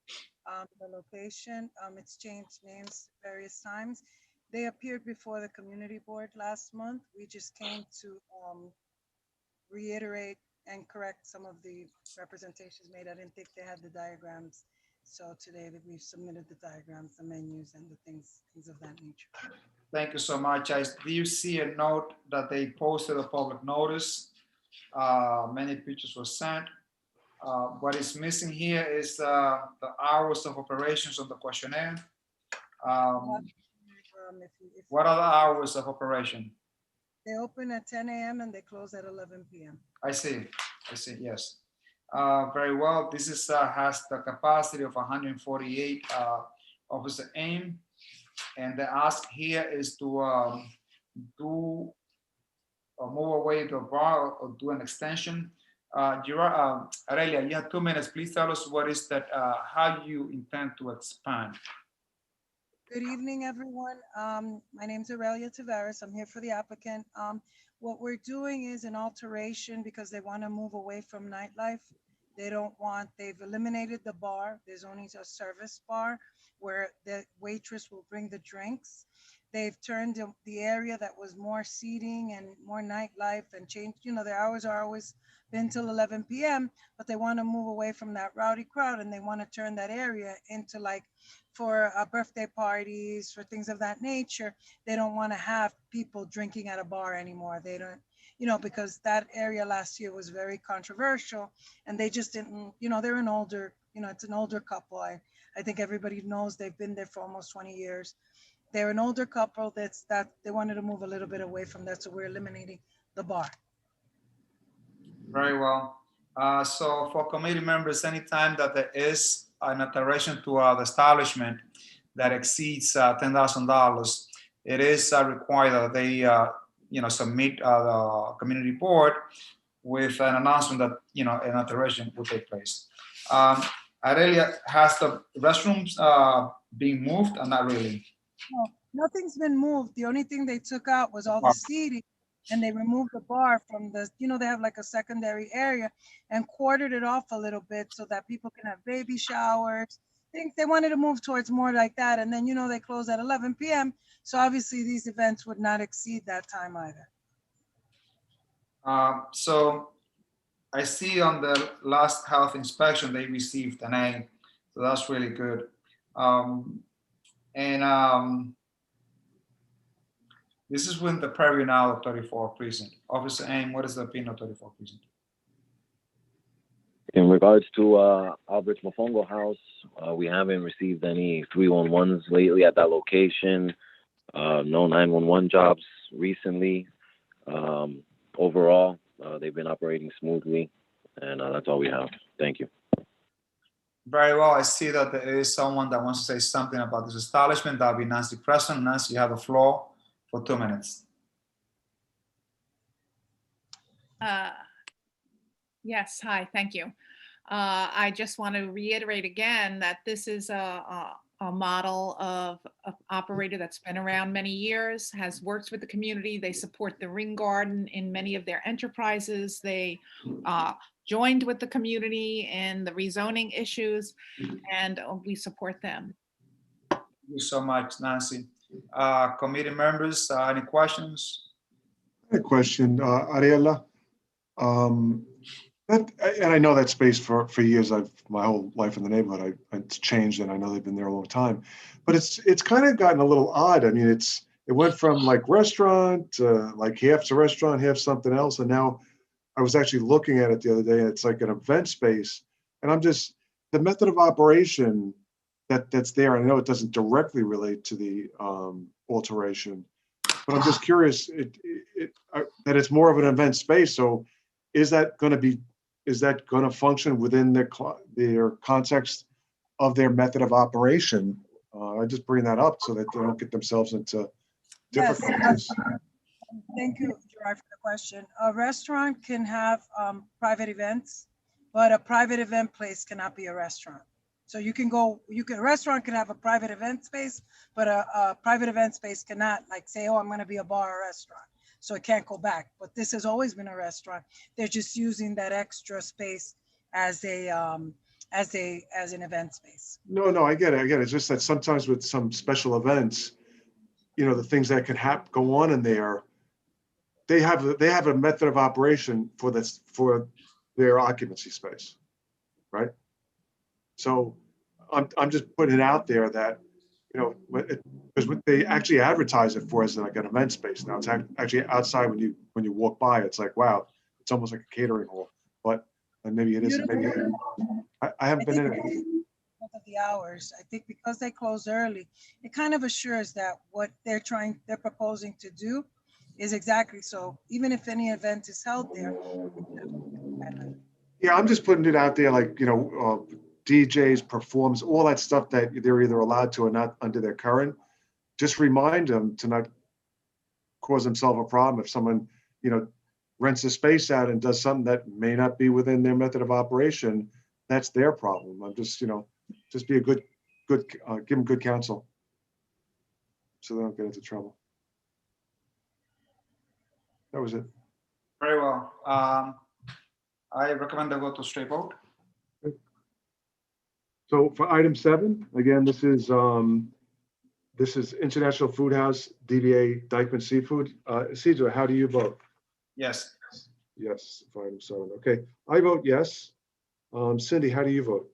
the location. It's changed names various times. They appeared before the community board last month. We just came to reiterate and correct some of the representations made. I didn't think they had the diagrams. So today that we've submitted the diagrams, the menus and the things of that nature. Thank you so much. Do you see a note that they posted a public notice? Many pictures were sent. What is missing here is the hours of operations on the questionnaire. What are the hours of operation? They open at 10 a.m. and they close at 11 p.m. I see, yes. Very well. This is has the capacity of 148 Officer AIM, and the ask here is to do or move away to a bar or do an extension. Aurelia, you have 2 minutes. Please tell us what is that, how you intend to expand. Good evening, everyone. My name is Aurelia Tavares. I'm here for the applicant. What we're doing is an alteration because they want to move away from nightlife. They've eliminated the bar. There's only a service bar where the waitress will bring the drinks. They've turned the area that was more seating and more nightlife and changed, their hours are always been till 11 p.m., but they want to move away from that rowdy crowd and they want to turn that area into like for birthday parties, for things of that nature. They don't want to have people drinking at a bar anymore. They don't, because that area last year was very controversial and they just didn't, they're an older, it's an older couple. I think everybody knows they've been there for almost 20 years. They're an older couple that they wanted to move a little bit away from that. So we're eliminating the bar. Very well. So for committee members, anytime that there is an alteration to the establishment that exceeds $10,000, it is required that they submit the community report with an announcement that an alteration will take place. Aurelia, has the restrooms being moved or not really? No, nothing's been moved. The only thing they took out was all the seating, and they removed the bar from the, they have like a secondary area and quartered it off a little bit so that people can have baby showers. I think they wanted to move towards more like that. And then, they close at 11 p.m. So obviously these events would not exceed that time either. So I see on the last health inspection, they received an A. So that's really good. This is with the Prairie now 34 precinct. Officer Aim, what is the opinion of 34 precinct? In regards to Albert's Mofongo House, we haven't received any 311s lately at that location. No 911 jobs recently. Overall, they've been operating smoothly, and that's all we have. Thank you. Very well. I see that there is someone that wants to say something about this establishment. That'll be Nancy Preston. Nancy, you have the floor for 2 minutes. Yes, hi, thank you. I just want to reiterate again that this is a model of an operator that's been around many years, has worked with the community. They support the Ring Garden in many of their enterprises. They joined with the community in the rezoning issues, and we support them. Thank you so much, Nancy. Committee members, any questions? A question, Ariela. And I know that space for years. My whole life in the neighborhood, it's changed, and I know they've been there a long time. But it's kind of gotten a little odd. I mean, it went from like restaurant to like half's a restaurant, half something else, and now I was actually looking at it the other day. It's like an event space, and the method of operation that's there. I know it doesn't directly relate to the alteration, but I'm just curious that it's more of an event space. So is that going to function within their context of their method of operation? I just bring that up so that they don't get themselves into difficulties. Yes. Thank you, Gerard, for the question. A restaurant can have private events, but a private event place cannot be a restaurant. So a restaurant can have a private event space, but a private event space cannot say, oh, I'm going to be a bar or restaurant. So it can't go back. But this has always been a restaurant. They're just using that extra space as an event space. No, I get it. It's just that sometimes with some special events, the things that could go on in there, they have a method of operation for their occupancy space, right? So I'm just putting it out there that, you know, because what they actually advertise it for is like an event space. Now it's actually outside when you walk by, it's like, wow, it's almost like a catering hall, but and maybe it isn't. Maybe I haven't been in it. Of the hours, I think because they close early, it kind of assures that what they're proposing to do is exactly so. Even if any event is held there. Yeah, I'm just putting it out there, like, you know, DJs, performs, all that stuff that they're either allowed to or not under their current. Just remind them to not cause themselves a problem if someone, you know, rents the space out and does something that may not be within their method of operation. That's their problem. I'm just, you know, just be a good, give them good counsel so they don't get into trouble. That was it. Very well. I recommend they go to straight vote. So for item 7, again, this is International Food House, DBA Dykeman Seafood. Cedra, how do you vote? Yes. Yes, for item 7. Okay, I vote yes. Cindy, how do you vote?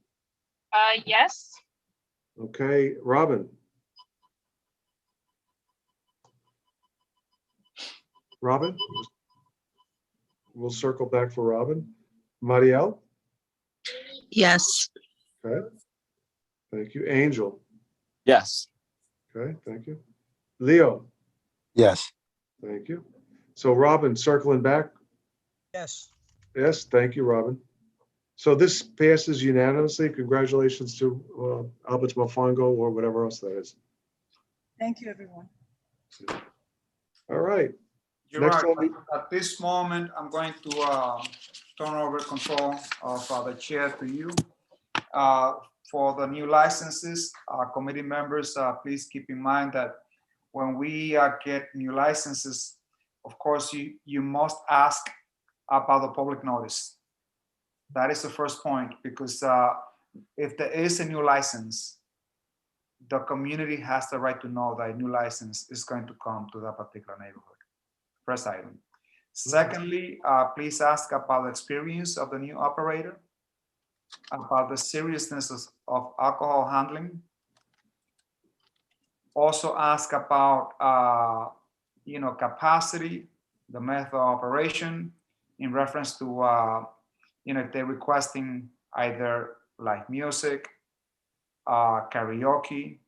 Yes. Okay, Robin. Robin? We'll circle back for Robin. Marielle? Yes. Okay. Thank you. Angel? Yes. Okay, thank you. Leo? Yes. Thank you. So Robin, circling back? Yes. Yes, thank you, Robin. So this passes unanimously. Congratulations to Alberts Mofongo or whatever else that is. Thank you, everyone. All right. You're Next right. on the- At this moment, I'm going to turn over control of the chair to you. For the new licenses, committee members, please keep in mind that when we get new licenses, of course, you must ask about the public notice. That is the first point, because if there is a new license, the community has the right to know that a new license is going to come to that particular neighborhood. First item. Secondly, please ask about the experience of the new operator, about the seriousness of alcohol handling. Also ask about, capacity, the method of operation in reference to, if they're requesting either live music, karaoke.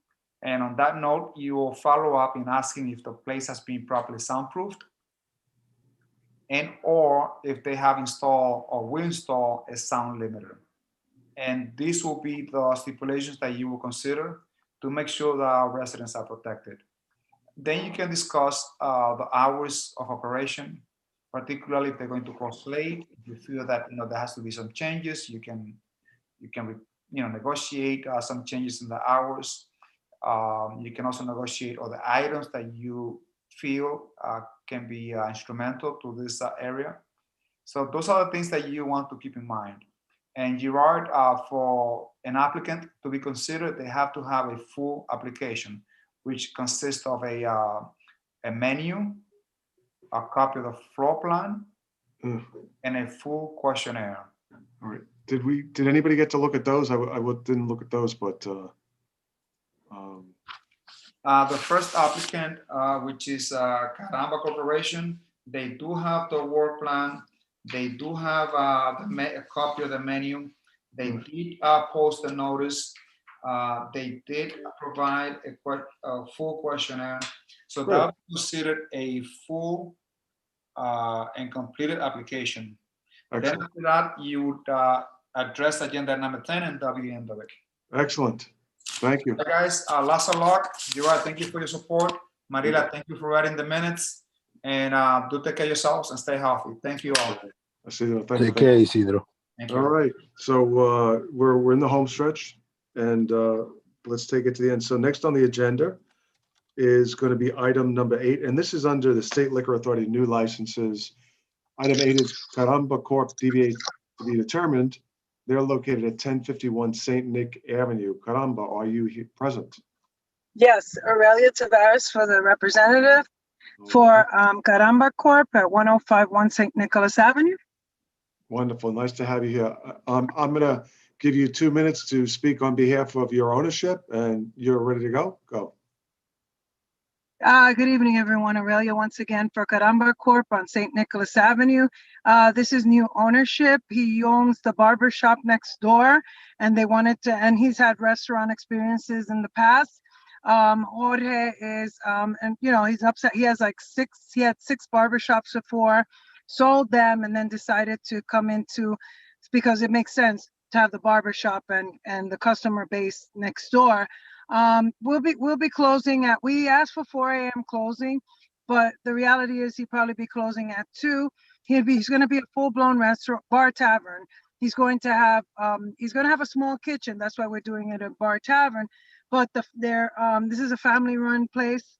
And on that note, you will follow up in asking if the place has been properly soundproofed, and or if they have installed or will install a sound limiter. And these will be the stipulations that you will consider to make sure that our residents are protected. Then you can discuss the hours of operation, particularly if they're going to close late. If you feel that there has to be some changes, you can negotiate some changes in the hours. You can also negotiate other items that you feel can be instrumental to this area. So those are the things that you want to keep in mind. And Gerard, for an applicant to be considered, they have to have a full application, which consists of a menu, a copy of the floor plan, and a full questionnaire. All right. Did anybody get to look at those? I didn't look at those, but the first applicant, which is Caramba Corporation, they do have the work plan. They do have a copy of the menu. They did post a notice. They did provide a full questionnaire. So that was considered a full and completed application. Then after that, you would address agenda number 10 and that'll be the end of it. excellent. Thank you. Hey guys, lots of luck. Gerard, thank you for your support. Marila, thank you for writing the minutes. And do take care of yourselves and stay healthy. Thank you all. Take care, Isidro. Thank you. All right. So we're in the home stretch, and let's take it to the end. So next on the agenda is going to be item number 8, and this is under the State Liquor Authority new licenses. Item 8 is Caramba Corp. DBA to be determined. They're located at 1051 St. Nick Avenue. Caramba, are you present? Yes, Aurelia Tavares for the representative for Caramba Corp. at 1051 St. Nicholas Avenue. Wonderful. Nice to have you here. I'm going to give you 2 minutes to speak on behalf of your ownership, and you're ready to go. Go. Good evening, everyone. Aurelia once again for Caramba Corp on St. Nicholas Avenue. This is new ownership. He owns the barber shop next door, and they wanted to, and he's had restaurant experiences in the past. Jorge is, and you know, he's upset. He had 6 barbershops before, sold them, and then decided to come into, because it makes sense to have the barbershop and the customer base next door. We'll be closing at, we asked for 4 a.m. closing, but the reality is he'd probably be closing at 2. He's going to be a full-blown restaurant, bar tavern. He's going to have a small kitchen. That's why we're doing it a bar tavern. But this is a family-run place.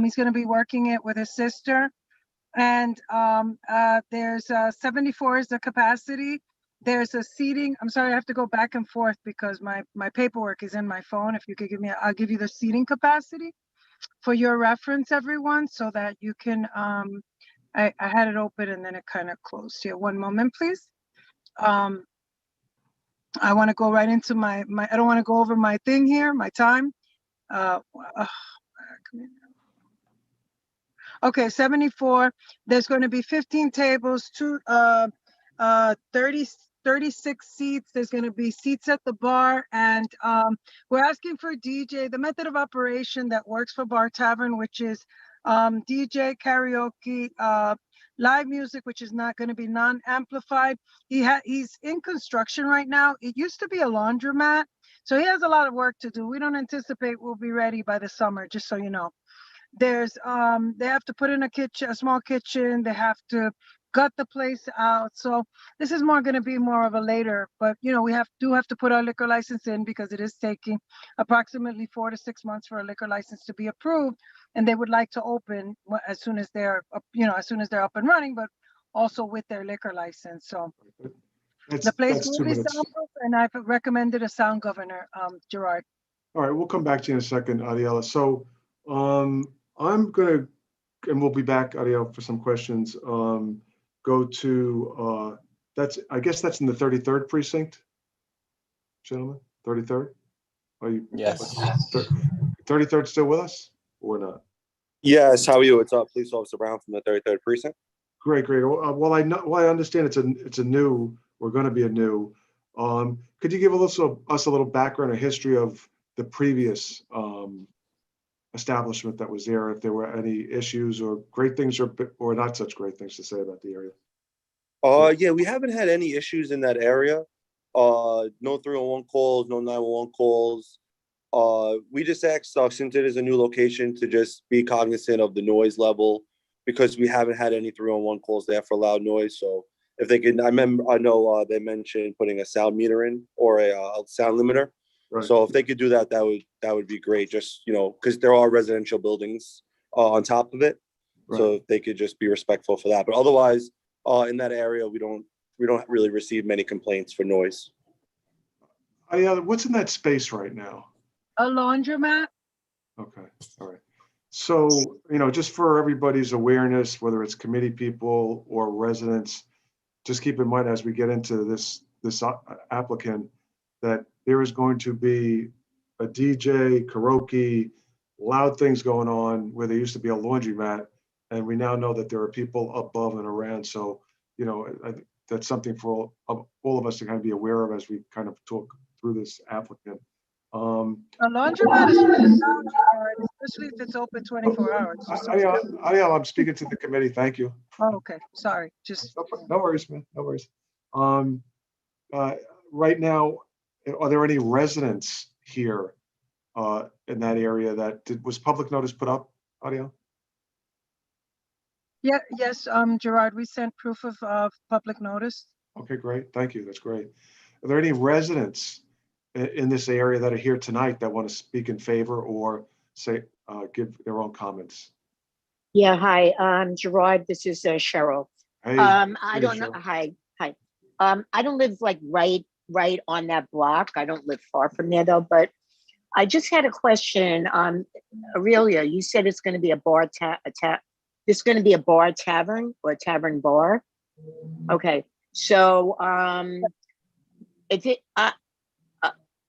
He's going to be working it with his sister, and there's 74 is the capacity. There's a seating. I'm sorry, I have to go back and forth because my paperwork is in my phone. If you could give me, I'll give you the seating capacity for your reference, everyone, so that you can, I had it open and then it kind of closed here. One moment, please. I want to go right into my, I don't want to go over my thing here, my time. Okay, 74. There's going to be 15 tables, 36 seats. There's going to be seats at the bar, and we're asking for DJ, the method of operation that works for Bar Tavern, which is DJ, karaoke, live music, which is not going to be non-amplified. He's in construction right now. It used to be a laundromat, so he has a lot of work to do. We don't anticipate we'll be ready by the summer, just so you know. There's they have to put in a kitchen, a small kitchen. They have to gut the place out. So this is going to be more of a later, but you know, we do have to put our liquor license in because it is taking approximately 4 to 6 months for a liquor license to be approved. And they would like to open as soon as they're, as soon as they're up and running, but also with their liquor license. So the place will be soundproof, and I've recommended a sound governor, Gerard. All right, we'll come back to you in a second, Adiela. So I'm going to, and we'll be back, Adiela, for some questions. Go to, I guess that's in the 33rd precinct, gentlemen, 33rd? Are you? Yes. 33rd still with us or not? Yes, how are you? It's Police Officer Brown from the 33rd Precinct. Great. Well, I understand it's a new, we're going to be a new. Could you give us a little background or history of the previous establishment that was there, if there were any issues or great things or not such great things to say about the area? Yeah, we haven't had any issues in that area. No 311 calls, no 911 calls. We just asked, since it is a new location, to just be cognizant of the noise level, because we haven't had any 311 calls there for loud noise. So if they could, I know they mentioned putting a sound meter in or a sound limiter. Right. So if they could do that, that would be great. Just, because there are residential buildings on top of it. Right. So if they could just be respectful for that. But otherwise, in that area, we don't really receive many complaints for noise. What's in that space right now? A laundromat. Okay. All right. So, just for everybody's awareness, whether it's committee people or residents, just keep in mind as we get into this applicant that there is going to be a DJ, karaoke, loud things going on where there used to be a laundromat, and we now know that there are people above and around. So, I think that's something for all of us to kind of be aware of as we kind of talk through this applicant. A laundromat is really loud, especially if it's open 24 hours. I'm speaking to the committee. Thank you. Oh, okay. Sorry. No worries, man. No worries. Right now, are there any residents here in that area was public notice put up, Adiela? Yeah. Yes, Gerard. We sent proof of public notice. Okay, great. Thank you. That's great. Are there any residents in this area that are here tonight that want to speak in favor or give their own comments? Yeah, hi, Gerard, this is Cheryl. Hey, I don't know, hi. I don't live like right on that block. I don't live far from there though, but I just had a question. Aurelia, you said it's going to be a bar this is going to be a bar tavern or a tavern bar. Okay, So, if it,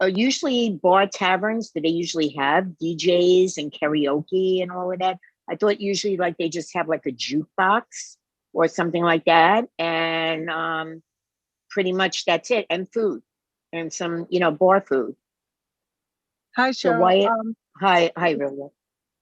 usually bar taverns, do they usually have DJs and karaoke and all of that? I thought usually like they just have like a jukebox or something like that. And pretty much that's it. And food and some, bar food. Hi, So Cheryl. Wyatt, hi, Rosa.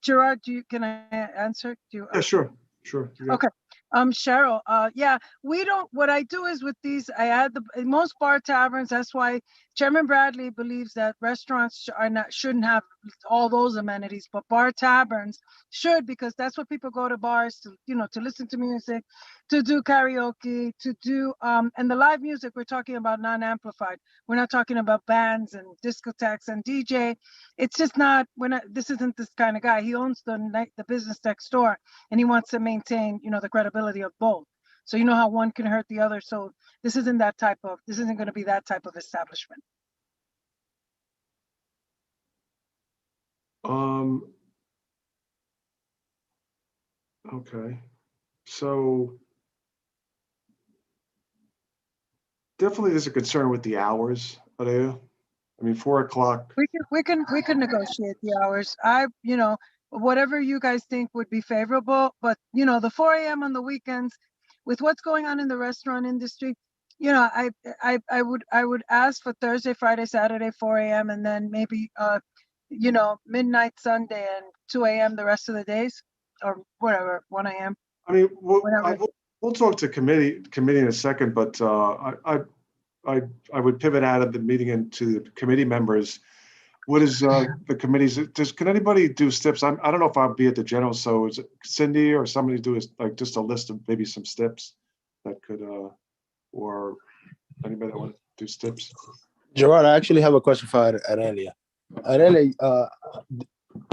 Gerard, can I answer? Yeah, sure. Yeah. Okay. Cheryl, yeah, what I do is with these, I add in most bar taverns, that's why Chairman Bradley believes that restaurants shouldn't have all those amenities, but bar taverns should, because that's what people go to bars to, to listen to music, to do karaoke, to do, and the live music, we're talking about non-amplified. We're not talking about bands and discotheques and DJ. It's just not, this isn't this kind of guy. He owns the business next door, and he wants to maintain, the credibility of both. So you know how one can hurt the other. So this isn't going to be that type of establishment. Okay. So definitely there's a concern with the hours, Adeo. I mean, 4 o'clock. We can negotiate the hours. Whatever you guys think would be favorable, but the 4 a.m. on the weekends, with what's going on in the restaurant industry, I would ask for Thursday, Friday, Saturday, 4 a.m. and then maybe midnight Sunday and 2 a.m. the rest of the days, or whatever, 1 a.m. I mean, we'll talk to committee in a second, but I would pivot out of the meeting into the committee members. What is the committees? Can anybody do steps? I don't know if I'll be at the general, so is it Cindy or somebody do just a list of maybe some steps that could, or anybody that want to do steps? Gerard, I actually have a question for Aurelia. Aurelia,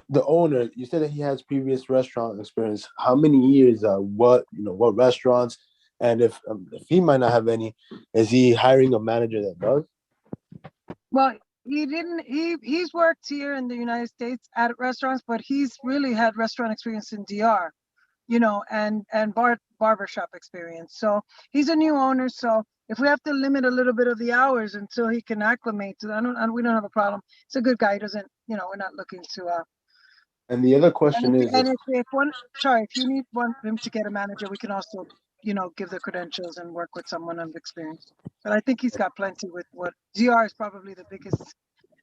the owner, you said that he has previous restaurant experience. How many years? What restaurants? And if he might not have any, is he hiring a manager that does? Well, he's worked here in the United States at restaurants, but he's really had restaurant experience in DR, and barbershop experience. So he's a new owner. So if we have to limit a little bit of the hours until he can acclimate to that, we don't have a problem. He's a good guy. He doesn't, we're not looking to. And the other question is, if you need him to get a manager, we can also, give the credentials and work with someone of experience. But I think he's got plenty with what DR is probably the biggest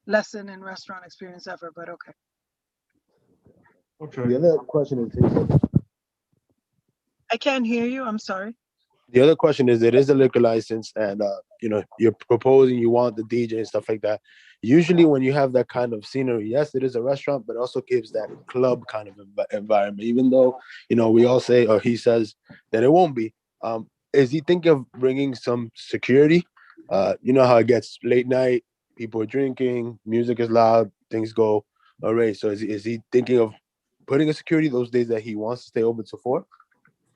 lesson in restaurant experience ever, but okay. Okay. The other question is, I can't hear you. I'm sorry. The other question is, it is a liquor license, and you're proposing you want the DJ and stuff like that. Usually when you have that kind of scenery, yes, it is a restaurant, but also gives that club kind of environment, even though, we all say, or he says that it won't be. Is he thinking of bringing some security? You know how it gets late night, people are drinking, music is loud, things go array. So is he thinking of putting a security those days that he wants to stay open till 4?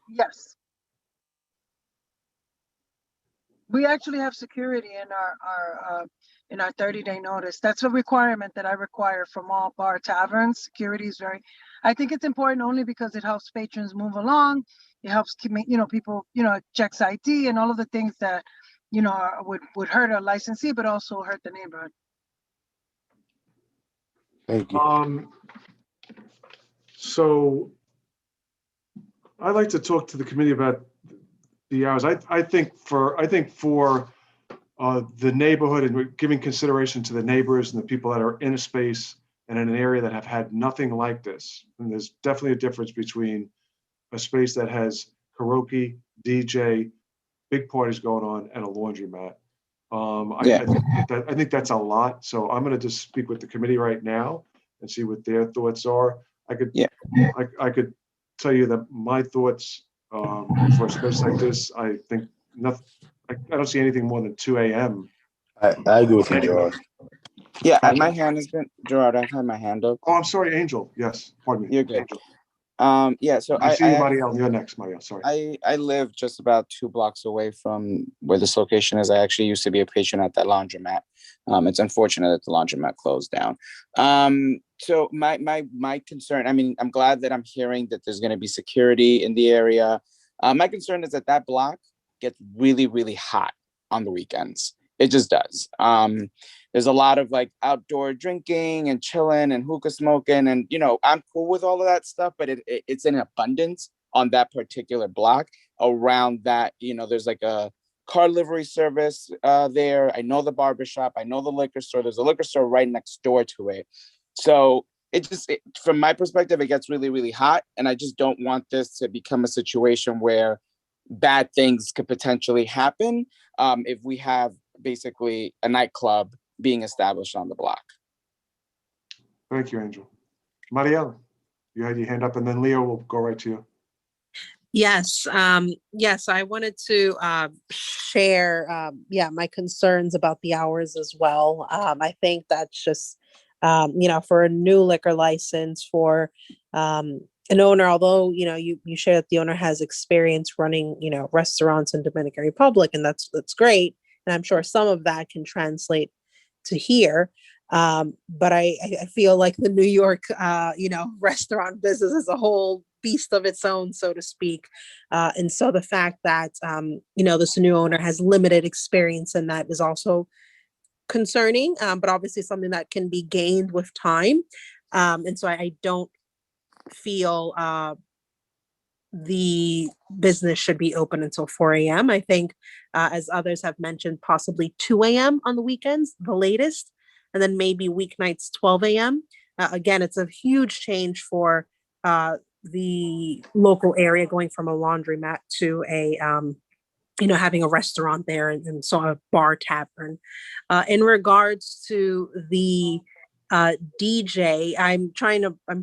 Yes. We actually have security in our 30-day notice. That's a requirement that I require from all bar taverns. Security is I think it's important only because it helps patrons move along. It helps keep, people, checks ID and all of the things that, would hurt a licensee, but also hurt the neighborhood. Thank you. So I'd like to talk to the committee about the hours. I think for the neighborhood and giving consideration to the neighbors and the people that are in a space and in an area that have had nothing like this. And there's definitely a difference between a space that has karaoke, DJ, big parties going on, and a laundromat. I think that's a lot. So I'm going to just speak with the committee right now and see what their thoughts are. I could tell you that my thoughts for a space like this, I think nothing. I don't see anything more than 2 a.m. I agree with you, Gerard. Yeah, my hand has been, Gerard, I've had my hand up. Oh, I'm sorry, Angel. Yes, pardon me. You're good. Angel. Yeah, so I see you, Marielle. You're next, Marielle. Sorry. I live just about 2 blocks away from where this location is. I actually used to be a patron at that laundromat. It's unfortunate that the laundromat closed down. So my concern, I mean, I'm glad that I'm hearing that there's going to be security in the area. My concern is that block gets really, really hot on the weekends. It just does. There's a lot of like outdoor drinking and chilling and hookah smoking, and I'm cool with all of that stuff, but it's in abundance on that particular block. Around that, there's like a car livery service there. I know the barbershop. I know the liquor store. There's a liquor store right next door to it. So from my perspective, it gets really, really hot, and I just don't want this to become a situation where bad things could potentially happen if we have basically a nightclub being established on the block. Thank you, Angel. Mariela, you had your hand up, and then Leo will go right to you. Yes, yes, I wanted to share, my concerns about the hours as well. I think that's just, for a new liquor license for an owner, although, you share that the owner has experience running, restaurants in Dominican Republic, and that's great. And I'm sure some of that can translate to here. But I feel like the New York, restaurant business is a whole beast of its own, so to speak. And so the fact that, this new owner has limited experience in that is also concerning, but obviously something that can be gained with time. And so I don't feel the business should be open until 4 a.m. I think, as others have mentioned, possibly 2 a.m. on the weekends, the latest, and then maybe weeknights 12 a.m. Again, it's a huge change for the local area, going from a laundromat to a having a restaurant there, and so a bar tavern. In regards to the DJ, I'm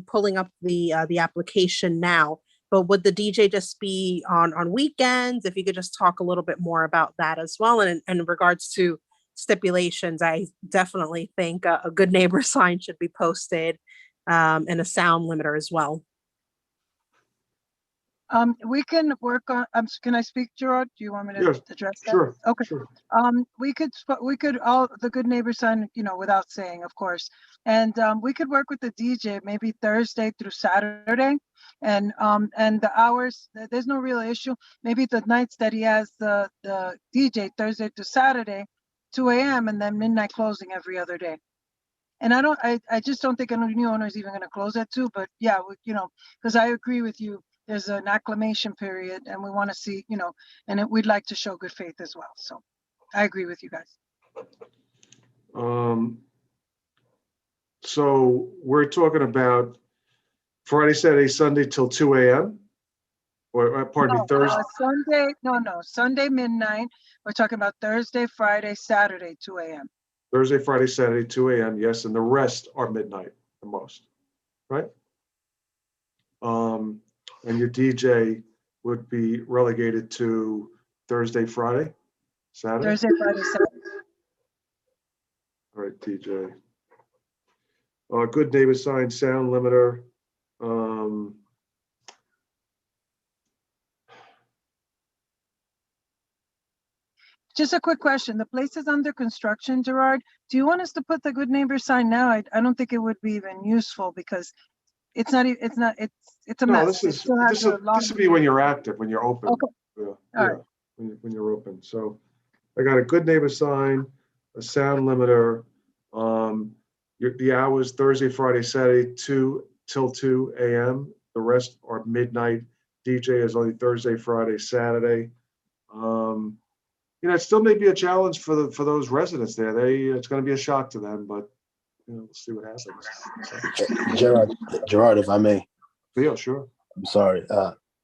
pulling up the application now, but would the DJ just be on weekends? If you could just talk a little bit more about that as well. And in regards to stipulations, I definitely think a good neighbor sign should be posted, and a sound limiter as well. We can work on, can I speak, Gerard? Do you want me to Yes, address that? sure. Okay. Sure. We could all the good neighbor sign, without saying, of course. And we could work with the DJ maybe Thursday through Saturday. And the hours, there's no real issue. Maybe the nights that he has the DJ Thursday to Saturday, 2 a.m. and then midnight closing every other day. And I just don't think a new owner is even going to close at 2, but yeah, because I agree with you. There's an acclimation period, and we want to see, we'd like to show good faith as well. So I agree with you guys. So we're talking about Friday, Saturday, Sunday till 2 a.m. Or pardon me, Thursday. Sunday midnight. We're talking about Thursday, Friday, Saturday, 2 a.m. Thursday, Friday, Saturday, 2 a.m. Yes, and the rest are midnight, the most, right? And your DJ would be relegated to Thursday, Friday, Saturday? Thursday, Friday, Saturday. All right, DJ. Good neighbor sign, sound limiter. Just a quick question. The place is under construction, Gerard. Do you want us to put the good neighbor sign now? I don't think it would be even useful because it's a No, mess. this would be when you're active, when you're open. Okay. Yeah, All yeah, right. when you're open. So I got a good neighbor sign, a sound limiter. The hours Thursday, Friday, Saturday, 2 till 2 a.m. The rest are midnight. DJ is only Thursday, Friday, Saturday. It still may be a challenge for those residents there. It's going to be a shock to them, but we'll see what happens. Gerard, if I may. Yeah, sure. I'm sorry.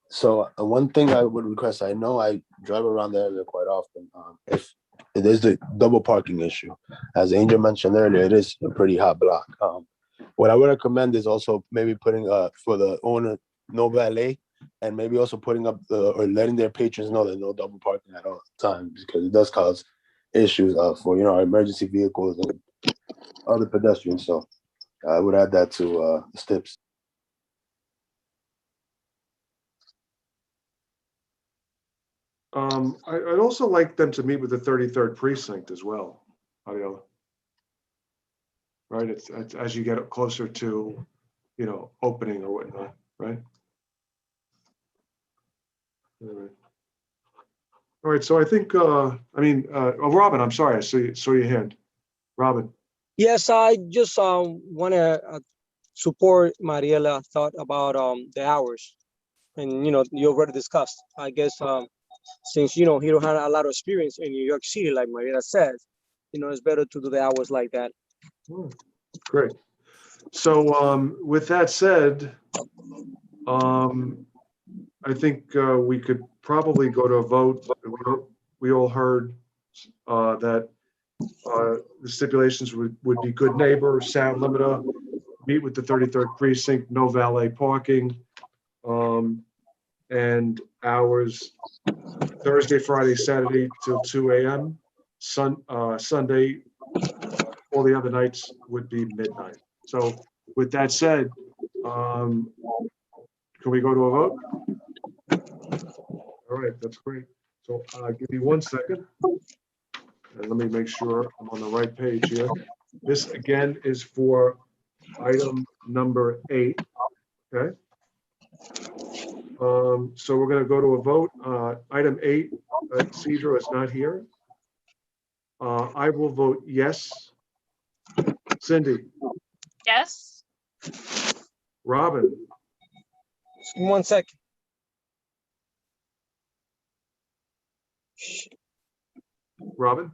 So one thing I would request, I know I drive around the area quite often. If there's the double parking issue, as Angel mentioned earlier, it is a pretty hot block. What I would recommend is also maybe putting for the owner no valet, and maybe also putting up or letting their patrons know there's no double parking at all times, because it does cause issues for our emergency vehicles and other pedestrians. So I would add that to the steps. I'd also like them to meet with the 33rd precinct as well, Ariella. Right, it's as you get closer to, opening or whatnot, right? All All right, so I think, Robin, I'm sorry, I saw your hand. Robin, Yes, I just want to support Mariela thought about the hours, and you already discussed. I guess since he don't have a lot of experience in New York City, like Mariela says, it's better to do the hours like that. great. So with that said, I think we could probably go to a vote. We all heard that the stipulations would be good neighbor, sound limiter, meet with the 33rd precinct, no valet parking, and hours Thursday, Friday, Saturday till 2 a.m. Sunday, all the other nights would be midnight. So with that said, can we go to a vote? All right, that's great. So give me 1 second. And let me make sure I'm on the right page here. This again is for item number 8, okay? So we're gonna go to a vote. Item 8, Cedra is not here. I will vote yes. Cindy, Yes. Robin, 1 second. Robin?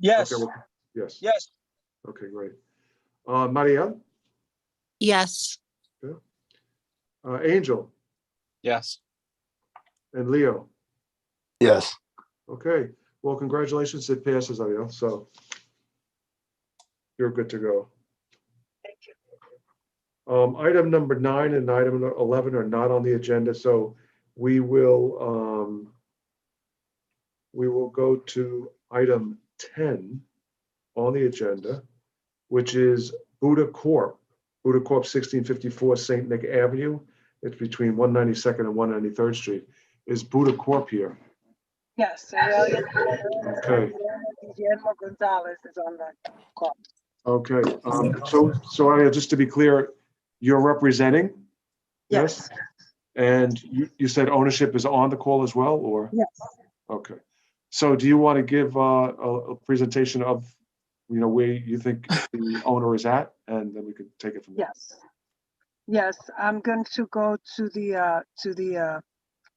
Yes. Okay, yes. Yes. Okay, great. Maria, Yes. Angel, Yes. and Leo. Yes. Okay, well, congratulations, it passes, Ariel, so you're good to go. Thank you. Item number 9 and item 11 are not on the agenda, so we will go to item 10 on the agenda, which is Buddha Corp. Buddha Corp, 1654 St. Nick Avenue. It's between 192nd and 193rd Street. Is Buddha Corp here? Yes, Aurelia. Okay. Guillermo Gonzalez is on the call. Okay, so Ariel, just to be clear, you're representing? Yes. And you said ownership is on the call as well, or? Yes. Okay. So do you want to give a presentation of, where you think the owner is at, and then we could take it from there? Yes. Yes, I'm going to go to the,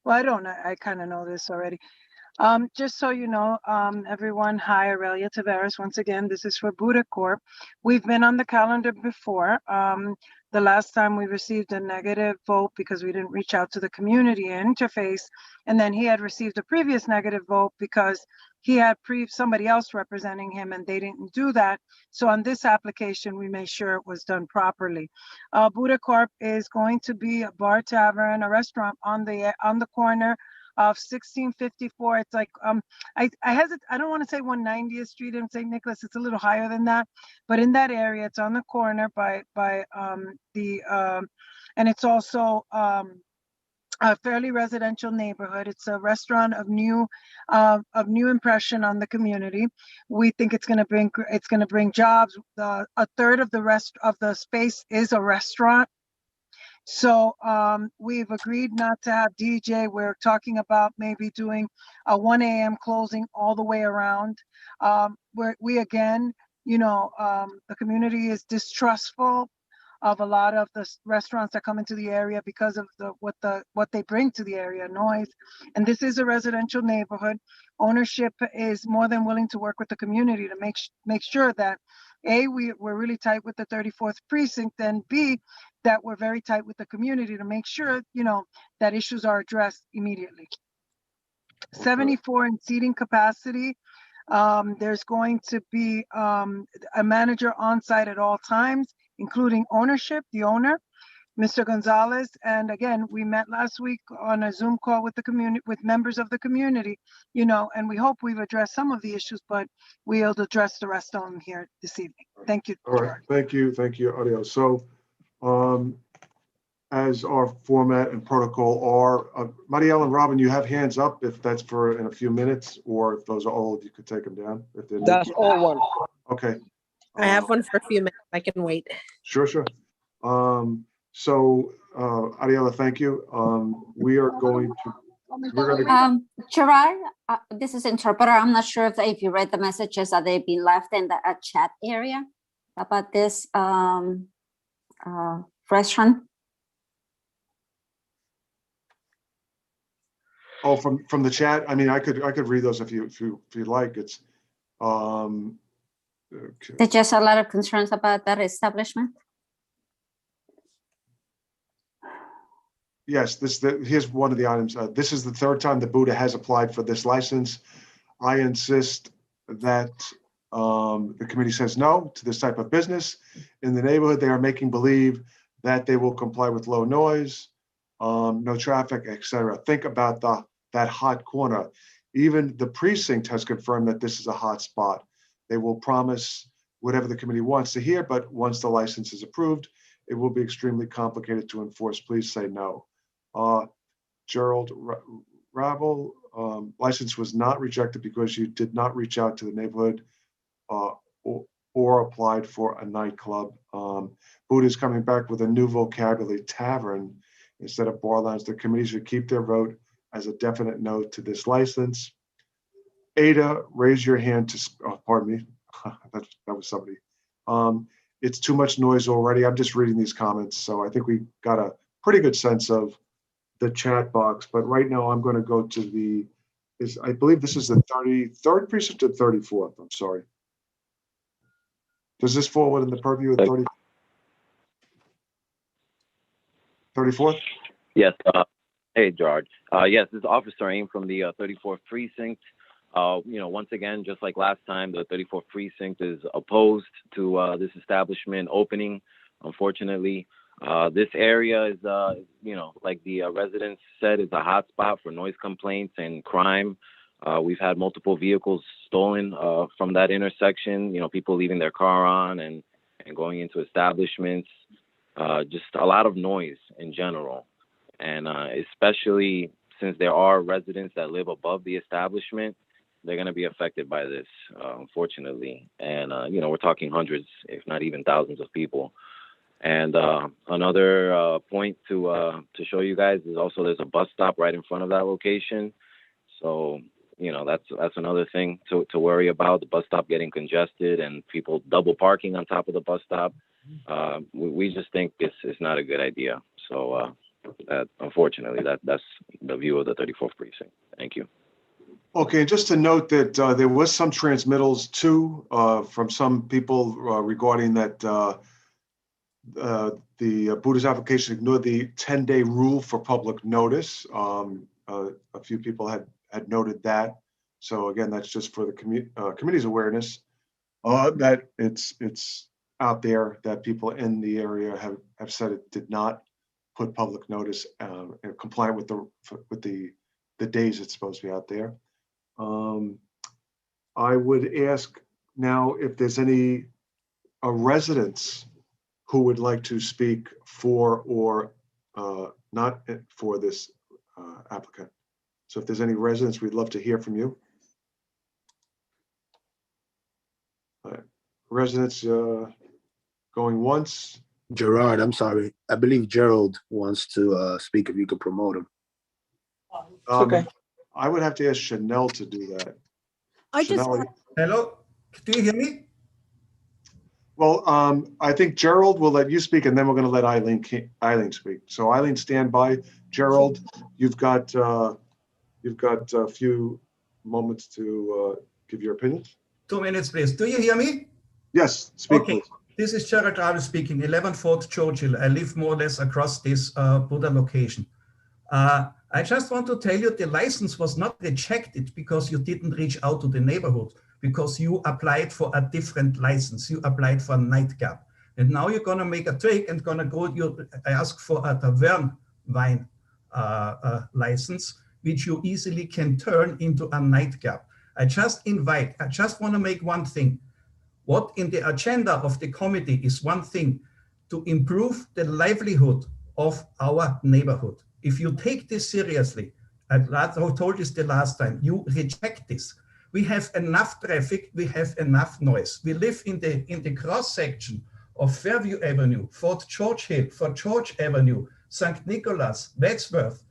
well, I don't know, I kind of know this already. Just so you know, everyone, hi, Aurelia Taveras. Once again, this is for Buddha Corp. We've been on the calendar before. The last time we received a negative vote because we didn't reach out to the community interface. And then he had received a previous negative vote because he had somebody else representing him and they didn't do that. So on this application, we made sure it was done properly. Buddha Corp is going to be a bar tavern, a restaurant on the corner of 1654. It's like I don't want to say 190th Street in St. Nicholas. It's a little higher than that, but in that area, it's on the corner by and it's also a fairly residential neighborhood. It's a restaurant of new impression on the community. We think it's going to bring jobs. A third of the rest of the space is a restaurant. So we've agreed not to have DJ. We're talking about maybe doing a 1 a.m. closing all the way around. We again, the community is distrustful of a lot of the restaurants that come into the area because of what they bring to the area, noise. And this is a residential neighborhood. Ownership is more than willing to work with the community to make sure that A, we're really tight with the 34th precinct, and B, that we're very tight with the community to make sure, that issues are addressed immediately. 74 in seating capacity. There's going to be a manager on site at all times, including ownership, the owner, Mr. Gonzalez. And again, we met last week on a Zoom call with the community, with members of the community, and we hope we've addressed some of the issues, but we'll address the rest of them here this evening. Thank you. All right, thank you, Ariel. So as our format and protocol are, Marielle and Robin, you have hands up if that's for in a few minutes, or if those are old, you could take them down. If they're That's all one. Okay. I have one for a few minutes. I can wait. Sure. So Ariella, thank you. We are going to We're gonna, Gerard, this is interpreter. I'm not sure if you read the messages that they've been left in the chat area about this restaurant. oh, from the chat, I mean, I could read those if you like. It's, okay. There's just a lot of concerns about that establishment. Yes, here's one of the items. This is the third time the Buddha has applied for this license. I insist that the committee says no to this type of business. In the neighborhood, they are making believe that they will comply with low noise, no traffic, etc. Think about that hot corner. Even the precinct has confirmed that this is a hot spot. They will promise whatever the committee wants to hear, but once the license is approved, it will be extremely complicated to enforce. Please say no. Gerald Ravel, license was not rejected because you did not reach out to the neighborhood or applied for a nightclub. Buddha is coming back with a new vocabulary, tavern instead of bar lounge. The committee should keep their vote as a definite no to this license. Ada, raise your hand to, pardon me, that was somebody. It's too much noise already. I'm just reading these comments, so I think we got a pretty good sense of the chat box. But right now, I'm going to go to I believe this is the 33rd precinct or 34th. I'm sorry. Does this fall within the purview of 34th? Yes. Hey, George. Yes, this is Officer Aim from the 34th precinct. Once again, just like last time, the 34th precinct is opposed to this establishment opening. Unfortunately, this area is, like the residents said, is a hot spot for noise complaints and crime. We've had multiple vehicles stolen from that intersection. People leaving their car on and going into establishments. Just a lot of noise in general, and especially since there are residents that live above the establishment. They're going to be affected by this, unfortunately. And, we're talking hundreds, if not even thousands of people. And another point to show you guys is also there's a bus stop right in front of that location. So, that's another thing to worry about, the bus stop getting congested and people double parking on top of the bus stop. We just think it's not a good idea. So, unfortunately, that's the view of the 34th precinct. Thank you. Okay, just to note that there was some transmittals too from some people regarding that the Buddha's application ignored the 10-day rule for public notice. A few people had noted that. So again, that's just for the committee's awareness that it's out there that people in the area have said it did not put public notice compliant with the days it's supposed to be out there. I would ask now if there's any residents who would like to speak for or not for this applicant. So if there's any residents, we'd love to hear from you. Residents going once. Gerard, I'm sorry. I believe Gerald wants to speak. If you could promote him. Okay. I would have to ask Chanel to do that. Hello, do you hear me? Well, I think Gerald will let you speak, and then we're going to let Eileen speak. So Eileen, stand by. Gerald, you've got a few moments to give your opinions. 2 minutes, please. Do you hear me? Yes, speak. Okay. Please. This is Gerald Ravel speaking. 11 Fort Churchill. I live more or less across this Buddha location. I just want to tell you the license was not rejected because you didn't reach out to the neighborhood, because you applied for a different license. You applied for a nightclub. And now you're going to make a trick and going to go, I ask for a tavern wine license, which you easily can turn into a nightclub. I just want to make one thing. What in the agenda of the committee is one thing, to improve the livelihood of our neighborhood. If you take this seriously, I told this the last time, you reject this. We have enough traffic, we have enough noise. We live in the cross section of Fairview Avenue, Fort George Hill, Fort George Avenue, St. Nicholas, Wadsworth.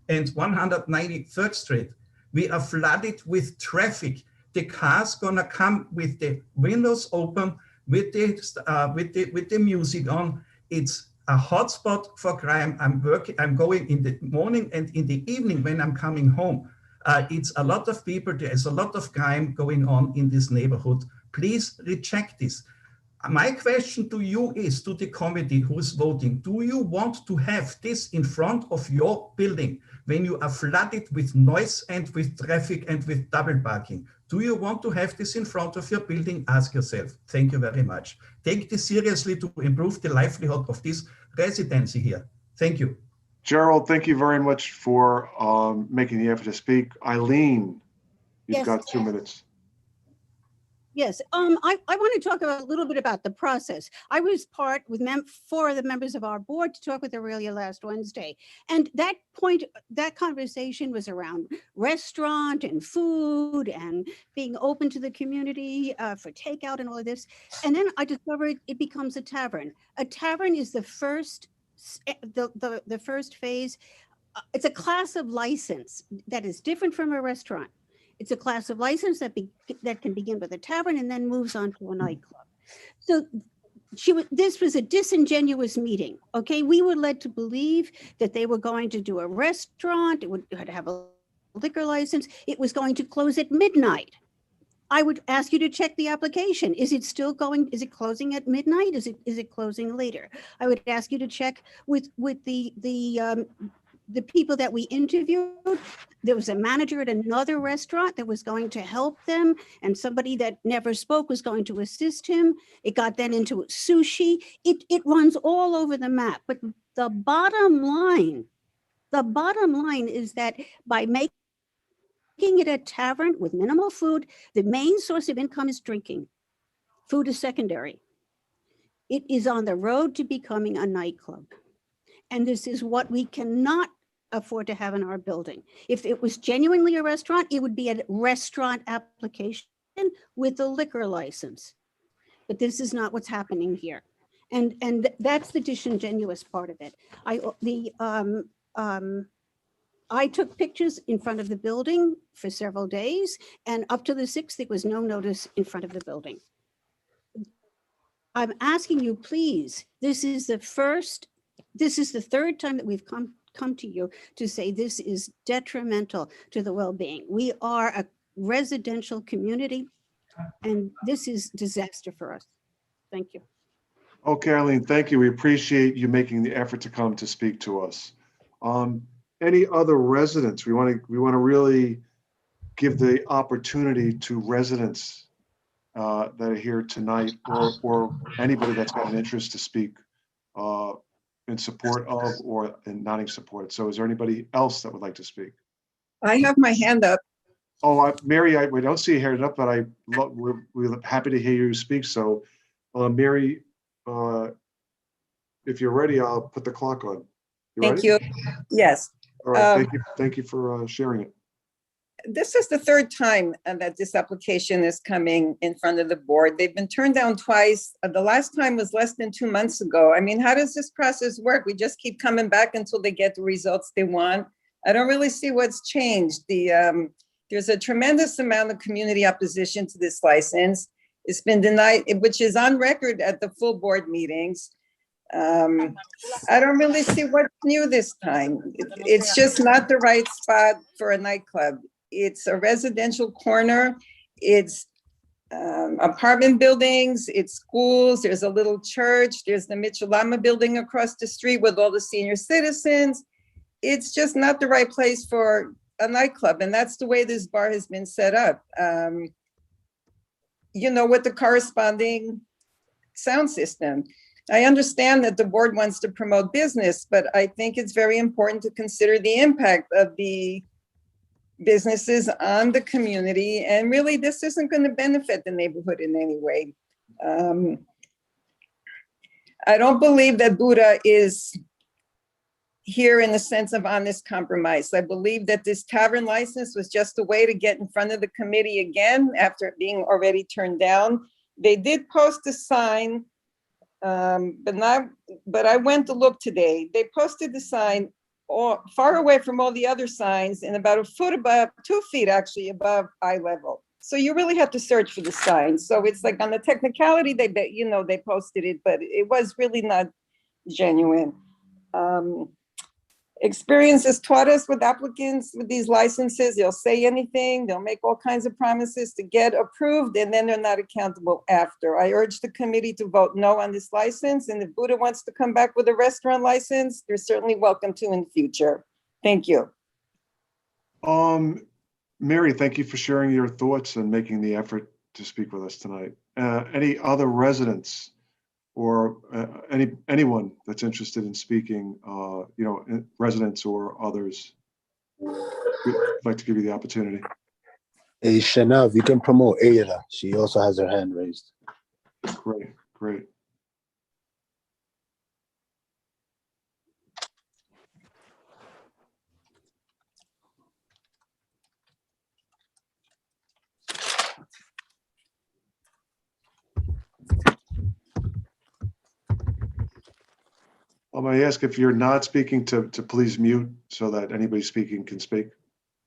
and 193rd Street. We are flooded with traffic. The cars gonna come with the windows open, with the music on. It's a hotspot for crime. I'm going in the morning and in the evening when I'm coming home. It's a lot of people. There's a lot of crime going on in this neighborhood. Please reject this. My question to you is, to the committee who is voting, do you want to have this in front of your building when you are flooded with noise and with traffic and with double parking? Do you want to have this in front of your building? Ask yourself. Thank you very much. Take this seriously to improve the livelihood of this residency here. Thank you. Gerald, thank you very much for making the effort to speak. Eileen, you've Yes. got 2 minutes. Yes, I want to talk a little bit about the process. I was part with 4 of the members of our board to talk with Aurelia last Wednesday. And that conversation was around restaurant and food and being open to the community for takeout and all of this. And then I discovered it becomes a tavern. A tavern is the first, the first phase. It's a class of license that is different from a restaurant. It's a class of license that can begin with a tavern and then moves on to a nightclub. So this was a disingenuous meeting, okay? We were led to believe that they were going to do a restaurant, it would have a liquor license, it was going to close at midnight. I would ask you to check the application. Is it still going, is it closing at midnight? Is it closing later? I would ask you to check with the people that we interviewed. There was a manager at another restaurant that was going to help them, and somebody that never spoke was going to assist him. It got then into sushi. It runs all over the map. But the bottom line is that by making it a tavern with minimal food, the main source of income is drinking. Food is secondary. It is on the road to becoming a nightclub. And this is what we cannot afford to have in our building. If it was genuinely a restaurant, it would be a restaurant application with a liquor license. But this is not what's happening here. And that's the disingenuous part of it. I took pictures in front of the building for several days, and up to the 6th, there was no notice in front of the building. I'm asking you, please, this is the 3rd time that we've come to you to say this is detrimental to the well-being. We are a residential community, and this is disaster for us. Thank you. Okay, Eileen, thank you. We appreciate you making the effort to come to speak to us. Any other residents? We want to really give the opportunity to residents that are here tonight, or anybody that's got an interest to speak in support of or in not in support. So is there anybody else that would like to speak? I have my hand up. Oh, Mary, we don't see your hand up, but we're happy to hear you speak. So Mary, if you're ready, I'll put the clock on. Thank you. Yes. All right, thank you for sharing it. This is the 3rd time that this application is coming in front of the board. They've been turned down twice. The last time was less than 2 months ago. I mean, how does this process work? We just keep coming back until they get the results they want. I don't really see what's changed. There's a tremendous amount of community opposition to this license. It's been denied, which is on record at the full board meetings. I don't really see what's new this time. It's just not the right spot for a nightclub. It's a residential corner. It's apartment buildings, it's schools, there's a little church, there's the Mitchell-Lama building across the street with all the senior citizens. It's just not the right place for a nightclub, and that's the way this bar has been set up. With the corresponding sound system. I understand that the board wants to promote business, but I think it's very important to consider the impact of the businesses on the community. And really, this isn't going to benefit the neighborhood in any way. I don't believe that Buddha is here in the sense of honest compromise. I believe that this tavern license was just a way to get in front of the committee again after being already turned down. They did post a sign, but I went to look today. They posted the sign far away from all the other signs and about a foot above, 2 feet actually above eye level. So you really have to search for the signs. So it's like on the technicality, they posted it, but it was really not genuine. Experience has taught us with applicants with these licenses, they'll say anything, they'll make all kinds of promises to get approved, and then they're not accountable after. I urge the committee to vote no on this license, and if Buddha wants to come back with a restaurant license, they're certainly welcome to in the future. Thank you. Mary, thank you for sharing your thoughts and making the effort to speak with us tonight. Any other residents or anyone that's interested in speaking, residents or others? I'd like to give you the opportunity. Hey, Shanav, you can promote Ada. She also has her hand raised. Great, great. I'm going to ask if you're not speaking to please mute so that anybody speaking can speak.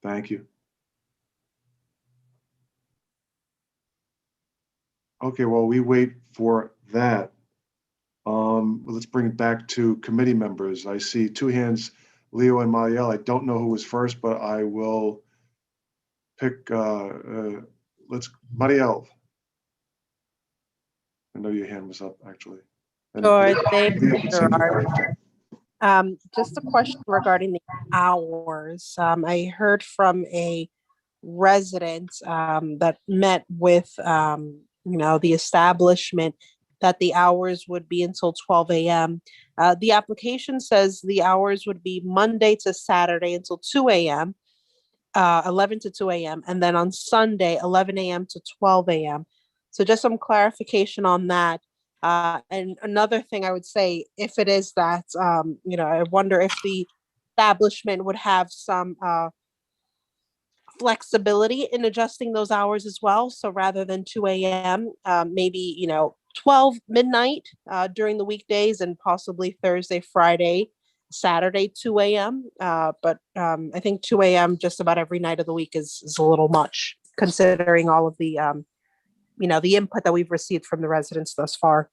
Thank you. Okay, while we wait for that, let's bring it back to committee members. I see 2 hands, Leo and Marielle. I don't know who was first, but I will pick, Marielle. I know your hand was up, actually. And Sure, thank Leo, you, it seems Gerard. you're- Just a question regarding the hours. I heard from a resident that met with, the establishment that the hours would be until 12 a.m. The application says the hours would be Monday to Saturday until 2 a.m., 11 to 2 a.m., and then on Sunday, 11 a.m. to 12 a.m. So just some clarification on that. And another thing I would say, if it is that, I wonder if the establishment would have some flexibility in adjusting those hours as well. So rather than 2 a.m., maybe, 12 midnight during the weekdays and possibly Thursday, Friday, Saturday, 2 a.m. But I think 2 a.m. just about every night of the week is a little much, considering all of the, the input that we've received from the residents thus far.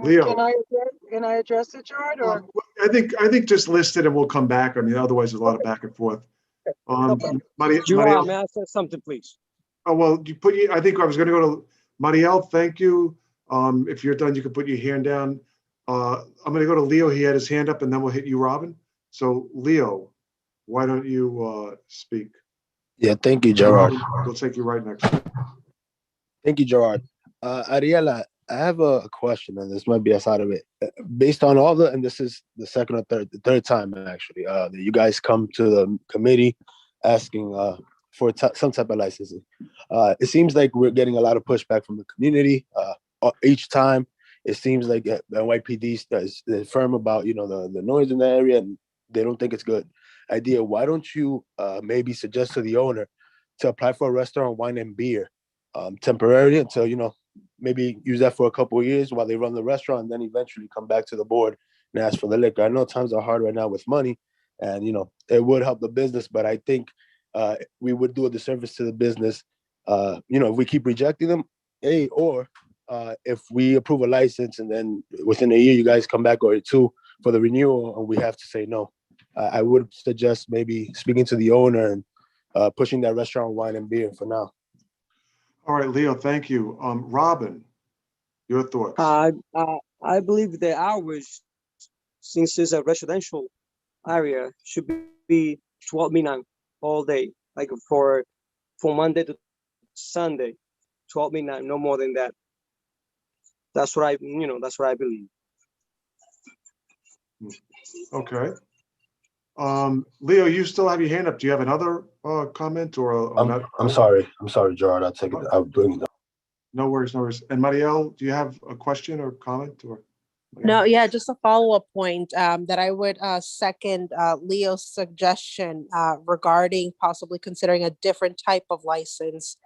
Leo. Can I address it, Gerard? Or I think just list it and we'll come back. I mean, otherwise there's a lot of back and forth. Gerard, Marielle, may I say something, please? oh, well, I think I was going to go to Marielle. Thank you. If you're done, you can put your hand down. I'm going to go to Leo. He had his hand up, and then we'll hit you, Robin. So Leo, why don't you speak? Yeah, thank you, Gerard. We'll take you right next. Thank you, Gerard. Ariela, I have a question, and this might be aside of it. Based on all and this is the second or third time actually, that you guys come to the committee asking for some type of licensing. It seems like we're getting a lot of pushback from the community. Each time, it seems like the NYPD is firm about the noise in the area, and they don't think it's good idea. Why don't you maybe suggest to the owner to apply for a restaurant, wine and beer temporarily until maybe use that for a couple of years while they run the restaurant, and then eventually come back to the board and ask for the liquor. I know times are hard right now with money, and it would help the business, but I think we would do a disservice to the business if we keep rejecting them, or if we approve a license and then within a year you guys come back or 2 for the renewal and we have to say no. I would suggest maybe speaking to the owner and pushing that restaurant, wine and beer for now. All right, Leo, thank you. Robin, your thoughts? I believe the hours, since it's a residential area, should be 12 midnight all day, like for Monday to Sunday, 12 midnight, no more than that. That's what I believe. Okay. Leo, you still have your hand up. Do you have another comment or? I'm sorry, Gerard. I'll bring it up. No worries, no worries. And Marielle, do you have a question or comment or? No, yeah, just a follow-up point that I would second Leo's suggestion regarding possibly considering a different type of license.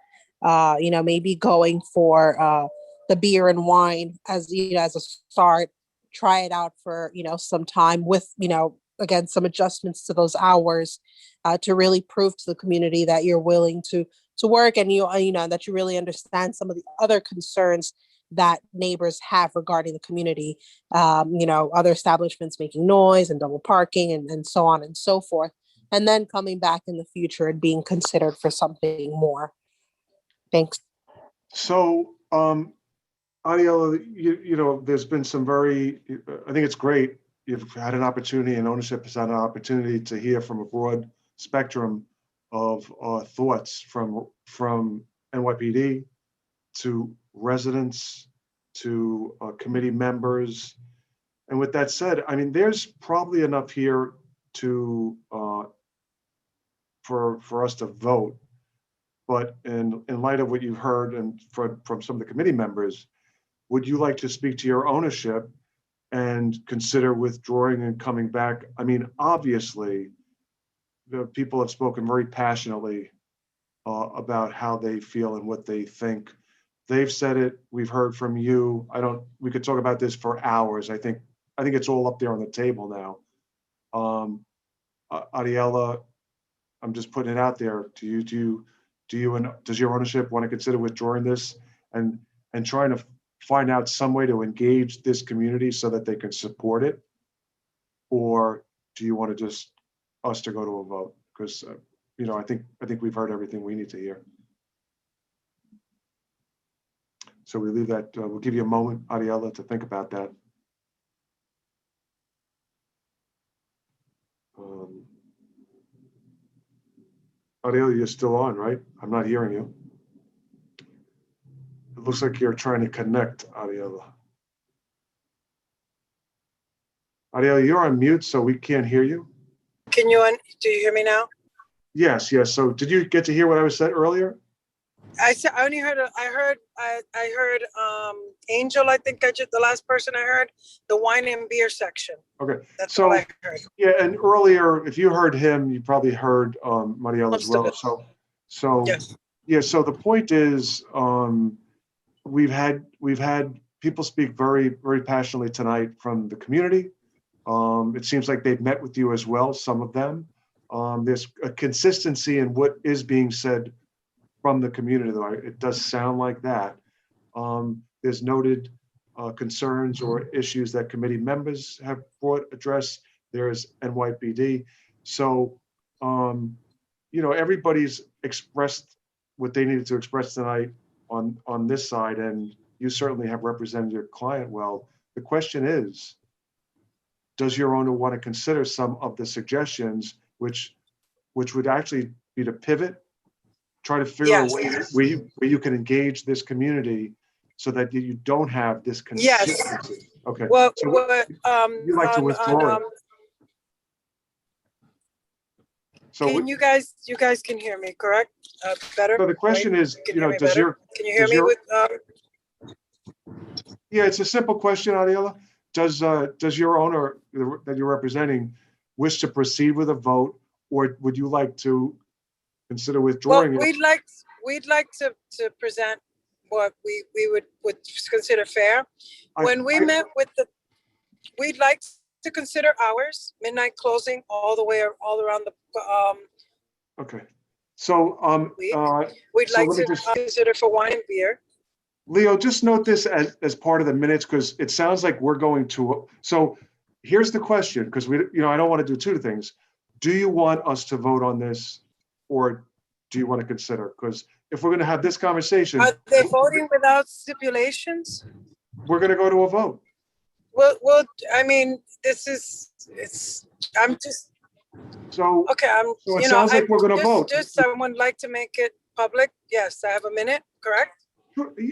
Maybe going for the beer and wine as as a start, try it out for, you know, some time with, you know, again, some adjustments to those hours to really prove to the community that you're willing to work and you know, that you really understand some of the other concerns that neighbors have regarding the community, you know, other establishments making noise and double parking and so on and so forth. And then coming back in the future and being considered for something more. Thanks. So, Ariella, you know, there's been some very, I think it's great. You've had an opportunity and ownership has had an opportunity to hear from a broad spectrum of thoughts from NYPD to residents to committee members. And with that said, I mean, there's probably enough here to for us to vote. But in light of what you've heard and from some of the committee members, would you like to speak to your ownership and consider withdrawing and coming back? I mean, obviously, the people have spoken very passionately about how they feel and what they think. They've said it. We've heard from you. We could talk about this for hours. I think it's all up there on the table now. Ariella, I'm just putting it out there. Do you and does your ownership want to consider withdrawing this and trying to find out some way to engage this community so that they can support it? Or do you want to just us to go to a vote? Because you know, I think we've heard everything we need to hear. So we leave that. We'll give you a moment, Ariella, to think about that. Ariella, you're still on, right? I'm not hearing you. It looks like you're trying to connect, Ariella. Ariella, you're on mute, so we can't hear you. Do you hear me now? Yes. So did you get to hear what I was said earlier? I only heard, Angel, I think the last person I heard, the wine and beer section. Okay. That's so, all I heard. Yeah, and earlier, if you heard him, you probably heard Mariela as well. So Yes. Yeah, so the point is, we've had people speak very, very passionately tonight from the community. It seems like they've met with you as well, some of them. There's a consistency in what is being said from the community, though. It does sound like that. There's noted concerns or issues that committee members have addressed. There's NYPD. So, you know, everybody's expressed what they needed to express tonight on this side, and you certainly have represented your client well. The question is, does your owner want to consider some of the suggestions, which would actually be to pivot, try to figure out a way where you can engage this community so that you don't have this consistency? Yes. Okay. Well, so you like to withdraw it. So can you guys can hear me, correct? Better. So the question is, Can you know, can you hear me with? Yeah, it's a simple question, Ariella. Does your owner that you're representing wish to proceed with a vote, or would you like to consider withdrawing Well, it? we'd like to present what we would consider fair. When we met with we'd like to consider hours, midnight closing all around the. Okay. So we'd so like let me to just- consider for wine and beer. Leo, just note this as part of the minutes, because it sounds like we're going to. So here's the question, because I don't want to do two things. Do you want us to vote on this, or do you want to consider? Because if we're going to have this conversation, Are they voting without stipulations? we're going to go to a vote. Well, I mean, I'm just. So Okay, so it sounds like we're going to vote. Just someone like to make it public. Yes, I have a minute, correct?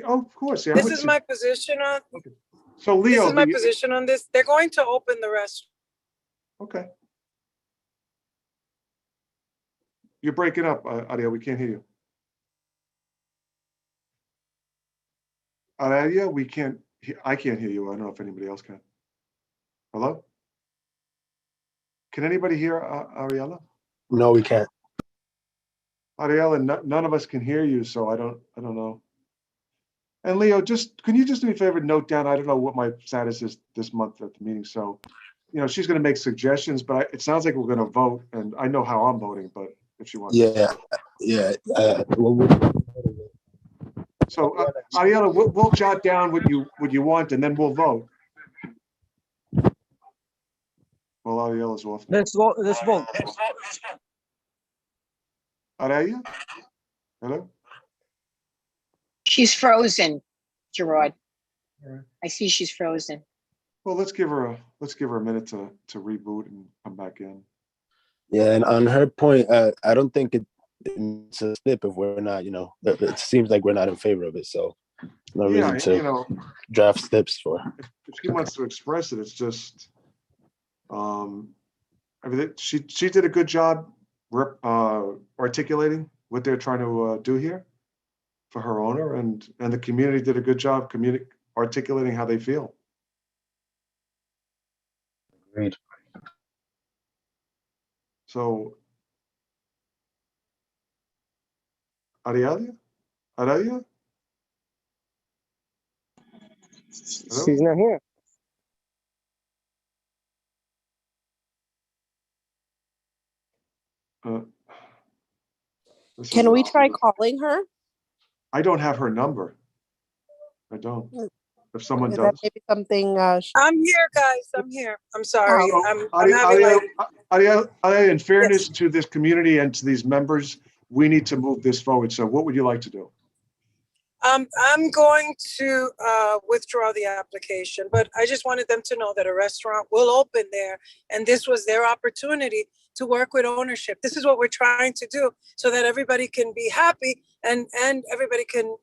Of course, yeah. This is my position on. So Leo, This is my position on this. They're going to open the restaurant. Okay. You're breaking up, Aria. We can't hear you. Aria, I can't hear you. I don't know if anybody else can. Hello? Can anybody hear Ariella? No, we can't. Ariella, none of us can hear you, so I don't know. And Leo, can you just do me a favor, note down, I don't know what my status is this month at the meeting, so, she's gonna make suggestions, but it sounds like we're gonna vote, and I know how I'm voting, but if she wants. Yeah. So, Ariella, we'll jot down what you want, and then we'll vote. Well, Ariella's off. Let's vote. Ariella? Hello? She's frozen, Gerard. All right. I see she's frozen. Well, let's give her a minute to reboot and come back in. Yeah, and on her point, I don't think it's a slip if we're not, it seems like we're not in favor of it. So no reason to draft slips for. If she wants to express it, it's just, she did a good job articulating what they're trying to do here for her owner, and the community did a good job articulating how they feel. Agreed. So, Ariella? Hello? She's not here. Can we try calling her? I don't have her number. I don't. If someone Is does. that maybe something? I'm here, guys. I'm here. I'm sorry. Oh, I'm having Ariella, in fairness to this community and to these members, we need to move this forward. So what would you like to do? I'm going to withdraw the application, but I just wanted them to know that a restaurant will open there, and this was their opportunity to work with ownership. This is what we're trying to do so that everybody can be happy and everybody can,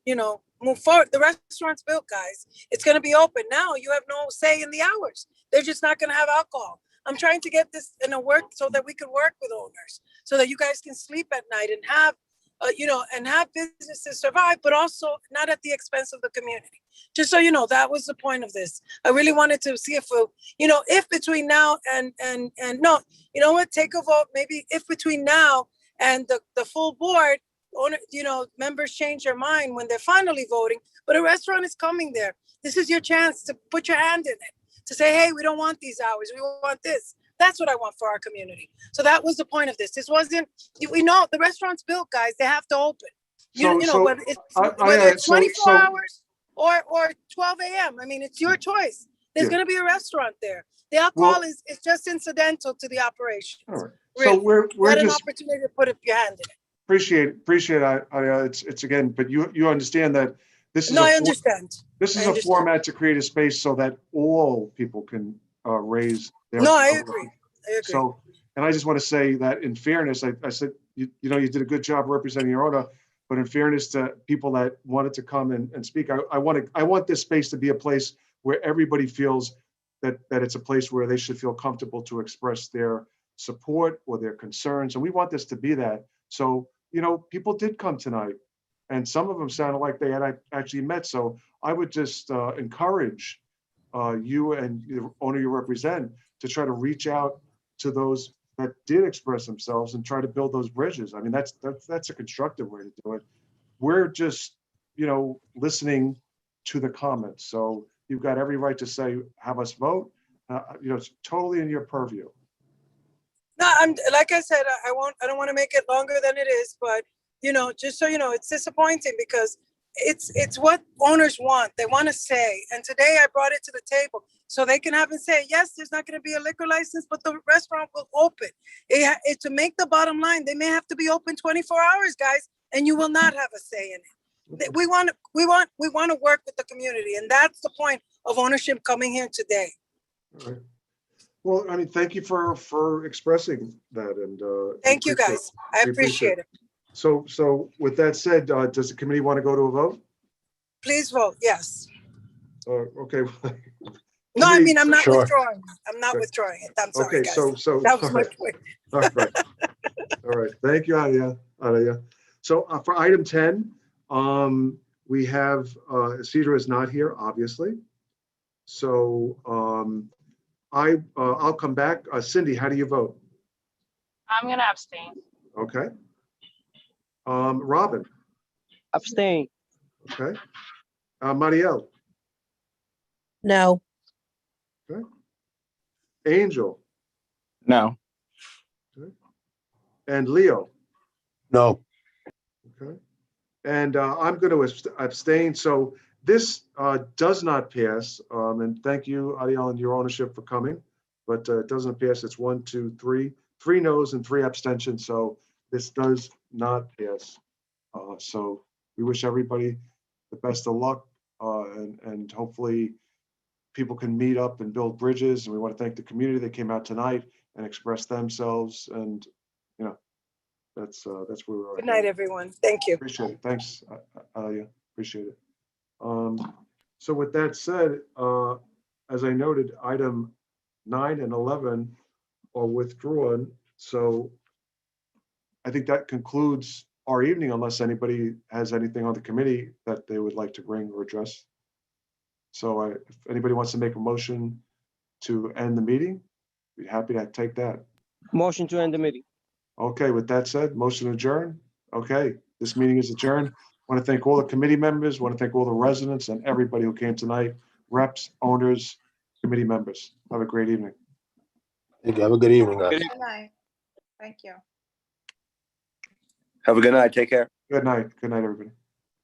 move forward. The restaurant's built, guys. It's going to be open. Now you have no say in the hours. They're just not going to have alcohol. I'm trying to get this in a work so that we can work with owners, so that you guys can sleep at night and have and have businesses survive, but also not at the expense of the community. Just so you know, that was the point of this. I really wanted to see if between now and no, you know what, take a vote, maybe if between now and the full board, members change their mind when they're finally voting, but a restaurant is coming there. This is your chance to put your hand in it, to say, hey, we don't want these hours, we want this. That's what I want for our community. So that was the point of this. This wasn't, we know the restaurant's built, guys. They have to open. Whether it's 24 hours or 12 a.m. I mean, it's your choice. There's going to be a restaurant there. The alcohol is just incidental to the operation. All right. Really. So we're Get just an opportunity to put your hand in it. appreciate it's again, but you understand that this is No, I understand. This is a format to create a space so that all people can raise their. No, I agree. So, and I just want to say that in fairness, I said, you did a good job representing your owner, but in fairness to people that wanted to come and speak, I want this space to be a place where everybody feels that it's a place where they should feel comfortable to express their support or their concerns. And we want this to be that. So, people did come tonight, and some of them sounded like they had actually met. So I would just encourage you and the owner you represent to try to reach out to those that did express themselves and try to build those bridges. I mean, that's a constructive way to do it. We're just, listening to the comments. So you've got every right to say, have us vote. It's totally in your purview. No, like I said, I don't want to make it longer than it is, but just so you know, it's disappointing because it's what owners want. They want to say, and today I brought it to the table so they can have and say, yes, there's not going to be a liquor license, but the restaurant will open. It to make the bottom line, they may have to be open 24 hours, guys, and you will not have a say in it. We want to work with the community, and that's the point of ownership coming here today. All right. Well, I mean, thank you for expressing that, and thank you, guys. I appreciate it. So with that said, does the committee want to go to a vote? Please vote yes. Okay. No, I mean, I'm not withdrawing. I'm not withdrawing it. I'm sorry, okay, guys. So that was my point. All right. All right. Thank you, Aria. So for item 10, we have Isidro is not here, obviously. So I'll come back. Cindy, how do you vote? I'm gonna abstain. Okay. Robin. Abstain. Okay. Marielle, No. okay. Angel, No. and Leo. No. Okay. And I'm going to abstain. So this does not pass. And thank you, Ariel, and your ownership for coming. But it doesn't pass. It's 1, 2, 3. 3 no's and 3 abstentions. So this does not pass. So we wish everybody the best of luck. And hopefully people can meet up and build bridges. And we want to thank the community that came out tonight and expressed themselves. And, you know, that's where we're at. Good night, everyone. Thank you. Appreciate it. Thanks, Alia. Appreciate it. So with that said, as I noted, item 9 and 11 are withdrawn. So I think that concludes our evening, unless anybody has anything on the committee that they would like to bring or address. So if anybody wants to make a motion to end the meeting, be happy to take that. Motion to end the meeting. Okay, with that said, motion adjourned. Okay, this meeting is adjourned. Want to thank all the committee members, want to thank all the residents and everybody who came tonight, reps, owners, committee members. Have a great evening. Thank you. Have a good evening, guys. Good night. Thank you. Have a good night. Take care. Good night. Good night, everybody.